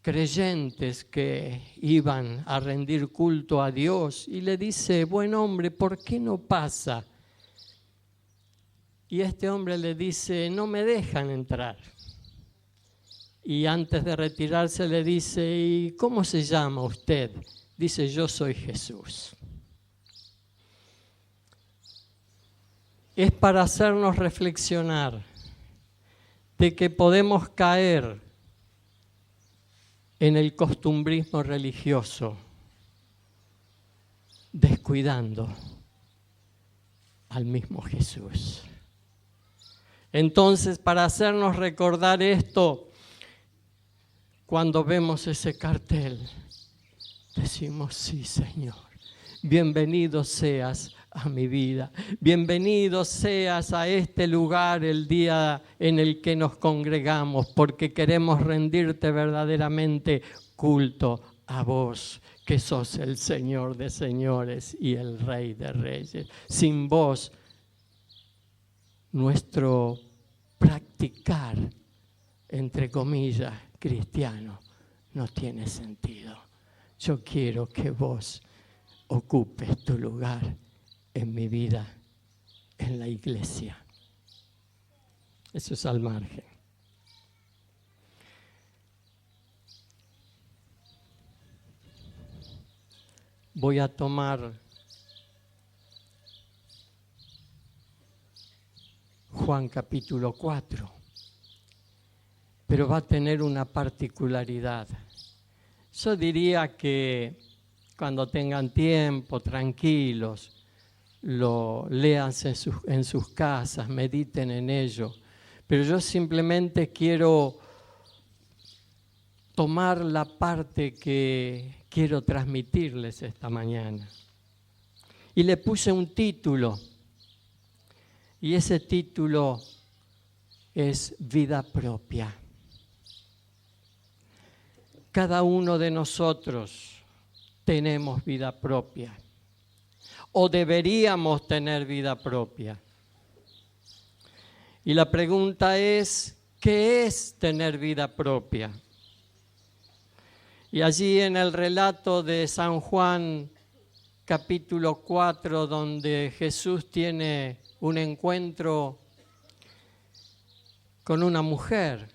S6: creyentes que iban a rendir culto a Dios y le dice: buen hombre, ¿por qué no pasa? Y este hombre le dice: no me dejan entrar. Y antes de retirarse le dice: ¿y cómo se llama usted? Dice: yo soy Jesús. Es para hacernos reflexionar de que podemos caer en el costumbrismo religioso, descuidando al mismo Jesús. Entonces, para hacernos recordar esto, cuando vemos ese cartel, decimos: sí, Señor, bienvenido seas a mi vida, bienvenido seas a este lugar el día en el que nos congregamos, porque queremos rendirte verdaderamente culto a vos, que sos el Señor de señores y el Rey de reyes. Sin vos, nuestro practicar, entre comillas, cristiano, no tiene sentido. Yo quiero que vos ocupes tu lugar en mi vida, en la iglesia. Eso es al margen. Voy a tomar Juan capítulo 4, pero va a tener una particularidad. Yo diría que cuando tengan tiempo, tranquilos, lo lean en sus casas, mediten en ello. Pero yo simplemente quiero tomar la parte que quiero transmitirles esta mañana. Y le puse un título, y ese título es Vida Propia. Cada uno de nosotros tenemos vida propia, o deberíamos tener vida propia. Y la pregunta es: ¿qué es tener vida propia? Y allí en el relato de San Juan, capítulo 4, donde Jesús tiene un encuentro con una mujer,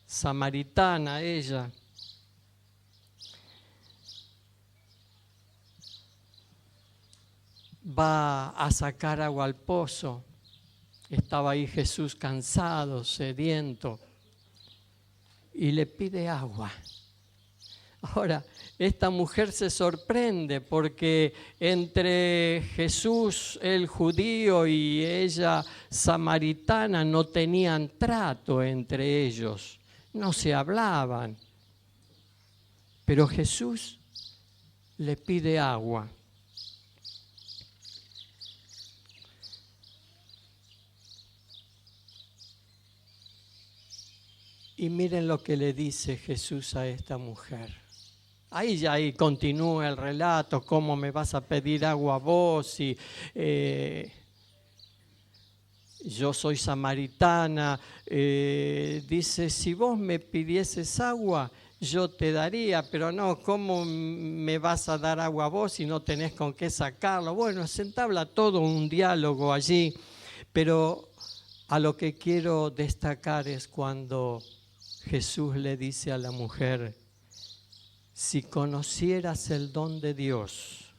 S6: samaritana ella, va a sacar agua al pozo. Estaba ahí Jesús cansado, sediento, y le pide agua. Ahora, esta mujer se sorprende porque entre Jesús, el judío, y ella, samaritana, no tenían trato entre ellos, no se hablaban. Pero Jesús le pide agua. Y miren lo que le dice Jesús a esta mujer. Ahí continúa el relato: ¿cómo me vas a pedir agua vos? Y yo soy samaritana. Dice: si vos me pidieses agua, yo te daría, pero no, ¿cómo me vas a dar agua vos si no tenés con qué sacarlo? Bueno, se entabla todo un diálogo allí, pero a lo que quiero destacar es cuando Jesús le dice a la mujer: si conocieras el don de Dios,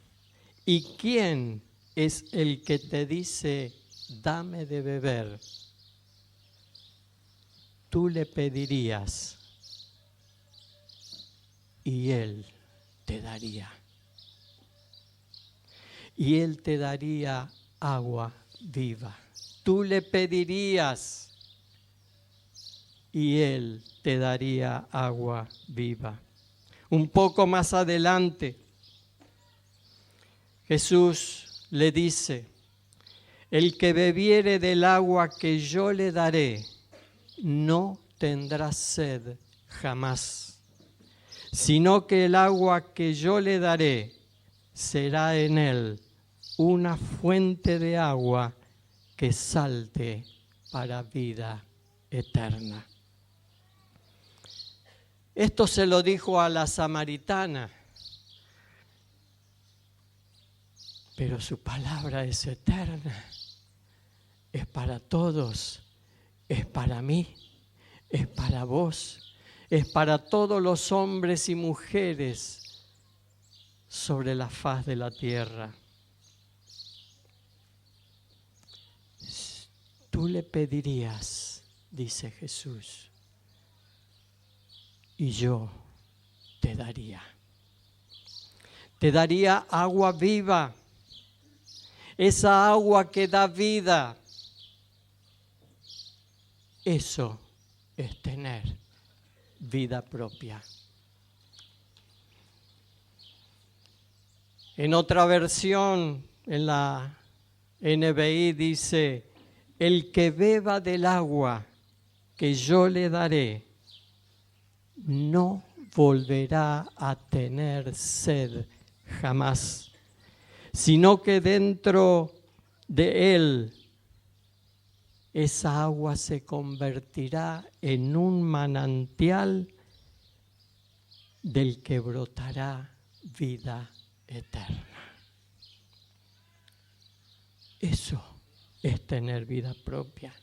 S6: ¿y quién es el que te dice dame de beber? Tú le pedirías y Él te daría. Y Él te daría agua viva. Tú le pedirías y Él te daría agua viva. Un poco más adelante, Jesús le dice: el que bebiere del agua que yo le daré, no tendrá sed jamás, sino que el agua que yo le daré será en él una fuente de agua que salte para vida eterna. Esto se lo dijo a la samaritana, pero su palabra es eterna, es para todos, es para mí, es para vos, es para todos los hombres y mujeres sobre la faz de la tierra. Tú le pedirías, dice Jesús, y yo te daría. Te daría agua viva, esa agua que da vida. Eso es tener vida propia. En otra versión, en la NBI dice: el que beba del agua que yo le daré, no volverá a tener sed jamás, sino que dentro de él esa agua se convertirá en un manantial del que brotará vida eterna. Eso es tener vida propia.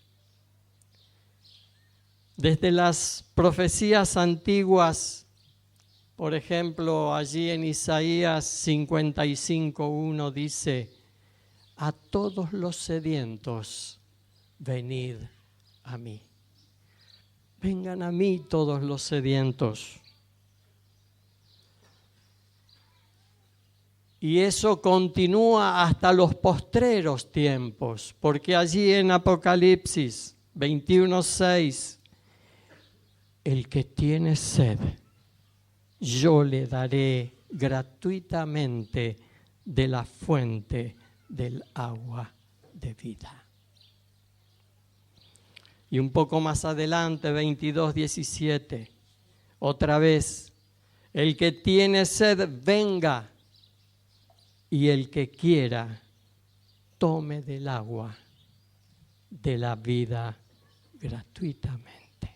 S6: Desde las profecías antiguas, por ejemplo, allí en Isaías 55:1 dice: a todos los sedientos, venid a mí. Vengan a mí todos los sedientos. Y eso continúa hasta los postreros tiempos, porque allí en Apocalipsis 21:6, el que tiene sed, yo le daré gratuitamente de la fuente del agua de vida. Y un poco más adelante, 22:17, otra vez, el que tiene sed, venga, y el que quiera, tome del agua de la vida gratuitamente.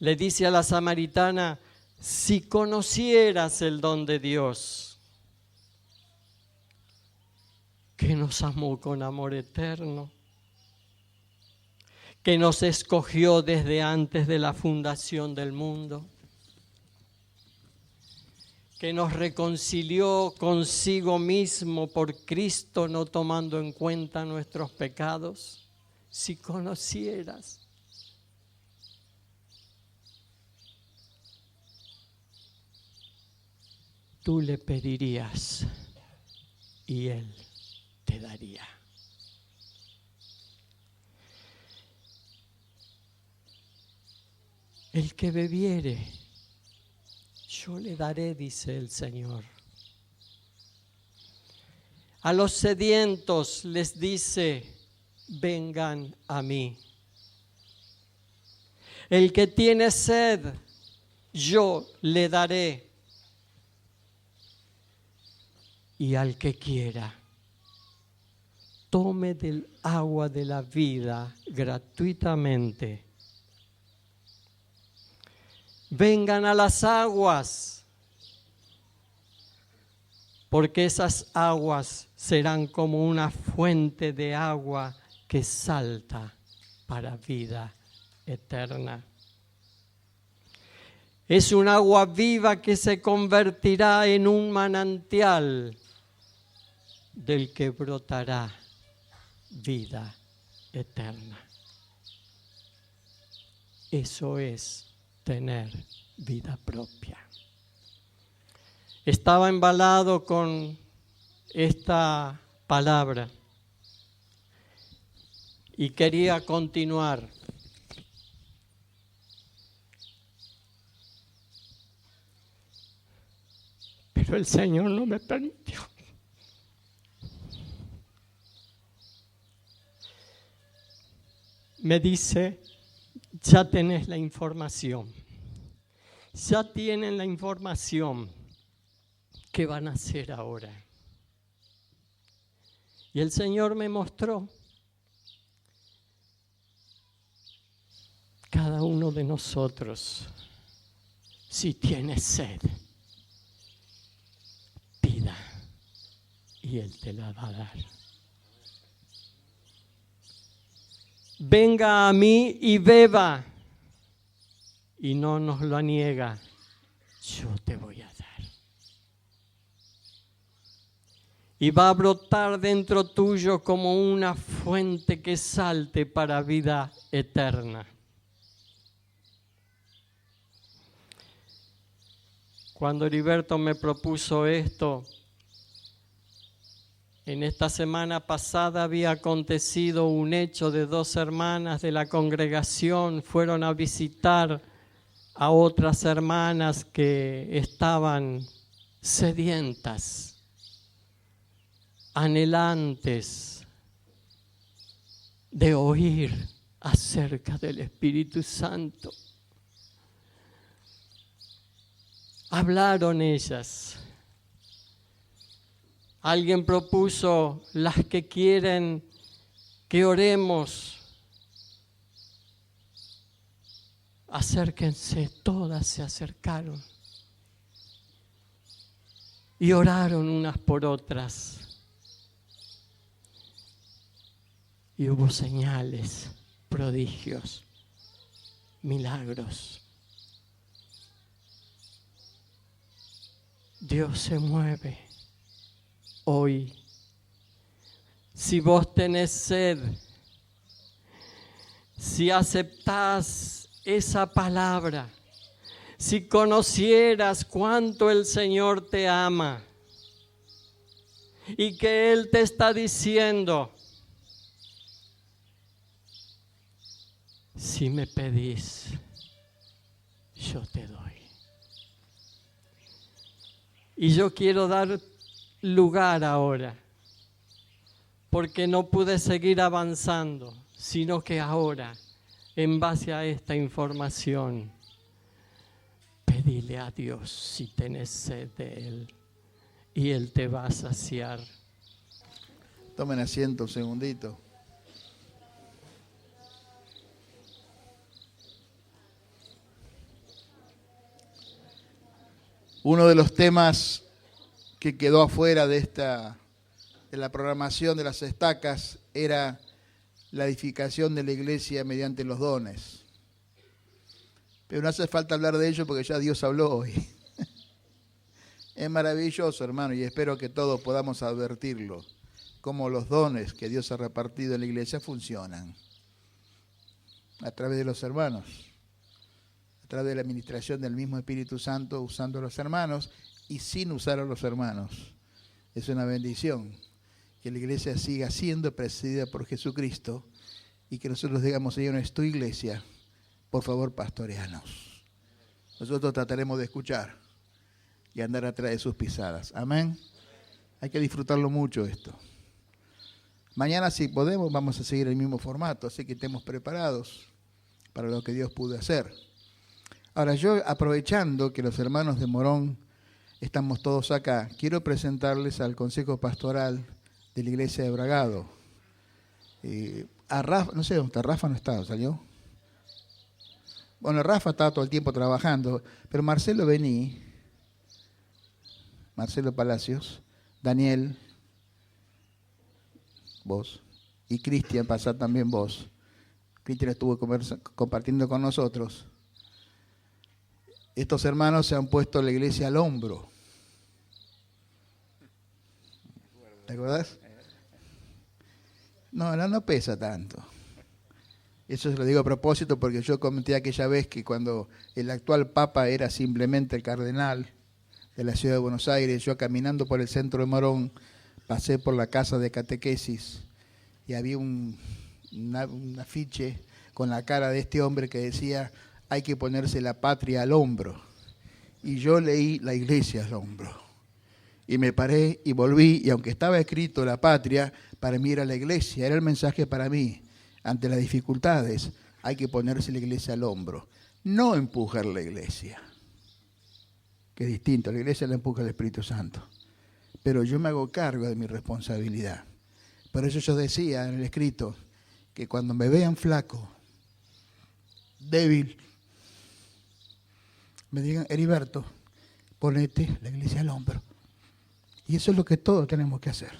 S6: Le dice a la samaritana: si conocieras el don de Dios, que nos amó con amor eterno, que nos escogió desde antes de la fundación del mundo, que nos reconcilió consigo mismo por Cristo, no tomando en cuenta nuestros pecados. Si conocieras, tú le pedirías y Él te daría. El que bebiere, yo le daré, dice el Señor. A los sedientos les dice: vengan a mí. El que tiene sed, yo le daré. Y al que quiera, tome del agua de la vida gratuitamente. Vengan a las aguas, porque esas aguas serán como una fuente de agua que salta para vida eterna. Es un agua viva que se convertirá en un manantial del que brotará vida eterna. Eso es tener vida propia. Estaba embalado con esta palabra y quería continuar. Pero el Señor no me permitió. Me dice: ya tenés la información. Ya tienen la información. ¿Qué van a hacer ahora? Y el Señor me mostró cada uno de nosotros, si tiene sed, pida y Él te la va a dar. Venga a mí y beba, y no nos lo niega, yo te voy a dar. Y va a brotar dentro tuyo como una fuente que salte para vida eterna. Cuando Heriberto me propuso esto, en esta semana pasada había acontecido un hecho de 2 hermanas de la congregación, fueron a visitar a otras hermanas que estaban sedientas, anhelantes de oír acerca del Espíritu Santo. Hablaron ellas. Alguien propuso, las que quieren que oremos, acérquense. Todas se acercaron y oraron unas por otras. Y hubo señales, prodigios, milagros. Dios se mueve hoy. Si vos tenés sed, si aceptás esa palabra, si conocieras cuánto el Señor te ama y que Él te está diciendo, si me pedís, yo te doy. Y yo quiero dar lugar ahora, porque no pude seguir avanzando, sino que ahora, en base a esta información, pedile a Dios si tenés sed de Él, y Él te va a saciar.
S1: Tomen asiento un segundito. Uno de los temas que quedó afuera de la programación de las estacas era la edificación de la iglesia mediante los dones. Pero no hace falta hablar de ello porque ya Dios habló hoy. Es maravilloso, hermano, y espero que todos podamos advertirlo, cómo los dones que Dios ha repartido en la iglesia funcionan a través de los hermanos, a través de la administración del mismo Espíritu Santo, usando a los hermanos y sin usar a los hermanos. Es una bendición que la iglesia siga siendo presidida por Jesucristo y que nosotros digamos, Señor, es tu iglesia, por favor, pastoreanos. Nosotros trataremos de escuchar y andar atrás de sus pisadas. Amén. Hay que disfrutarlo mucho esto. Mañana, si podemos, vamos a seguir el mismo formato, así que estemos preparados para lo que Dios pudo hacer. Ahora, yo aprovechando que los hermanos de Morón estamos todos acá, quiero presentarles al Consejo Pastoral de la Iglesia de Bragado. A Rafa, no sé dónde está, Rafa no está, ¿salió? Bueno, Rafa está todo el tiempo trabajando, pero Marcelo Bení, Marcelo Palacios, Daniel, vos, y Cristian, pasá también vos. Cristian estuvo compartiendo con nosotros. Estos hermanos se han puesto la iglesia al hombro. ¿Te acordás? No pesa tanto. Eso se lo digo a propósito porque yo comenté aquella vez que cuando el actual Papa era simplemente el cardenal de la ciudad de Buenos Aires, yo caminando por el centro de Morón, pasé por la casa de catequesis y había un afiche con la cara de este hombre que decía: hay que ponerse la patria al hombro. Y yo leí la iglesia al hombro. Y me paré y volví, y aunque estaba escrito la patria, para mí era la iglesia, era el mensaje para mí. Ante las dificultades, hay que ponerse la iglesia al hombro, no empujar la iglesia, que es distinto, la iglesia la empuja el Espíritu Santo, pero yo me hago cargo de mi responsabilidad. Por eso yo decía en el escrito que cuando me vean flaco, débil, me digan, Heriberto, ponete la iglesia al hombro. Y eso es lo que todos tenemos que hacer.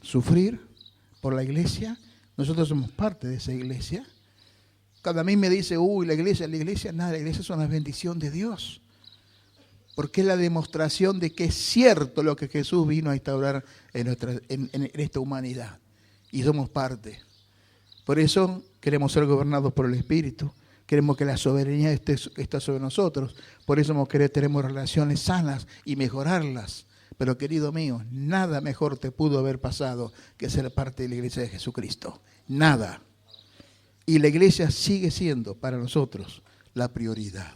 S1: Sufrir por la iglesia. Nosotros somos parte de esa iglesia. Cada mí me dice, la iglesia, nada, la iglesia es una bendición de Dios. Porque es la demostración de que es cierto lo que Jesús vino a instaurar en esta humanidad. Y somos parte. Por eso queremos ser gobernados por el Espíritu. Queremos que la soberanía esté sobre nosotros. Por eso tenemos relaciones sanas y mejorarlas. Pero querido mío, nada mejor te pudo haber pasado que ser parte de la iglesia de Jesucristo. Nada. Y la iglesia sigue siendo para nosotros la prioridad.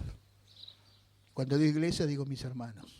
S1: Cuando digo iglesia, digo mis hermanos.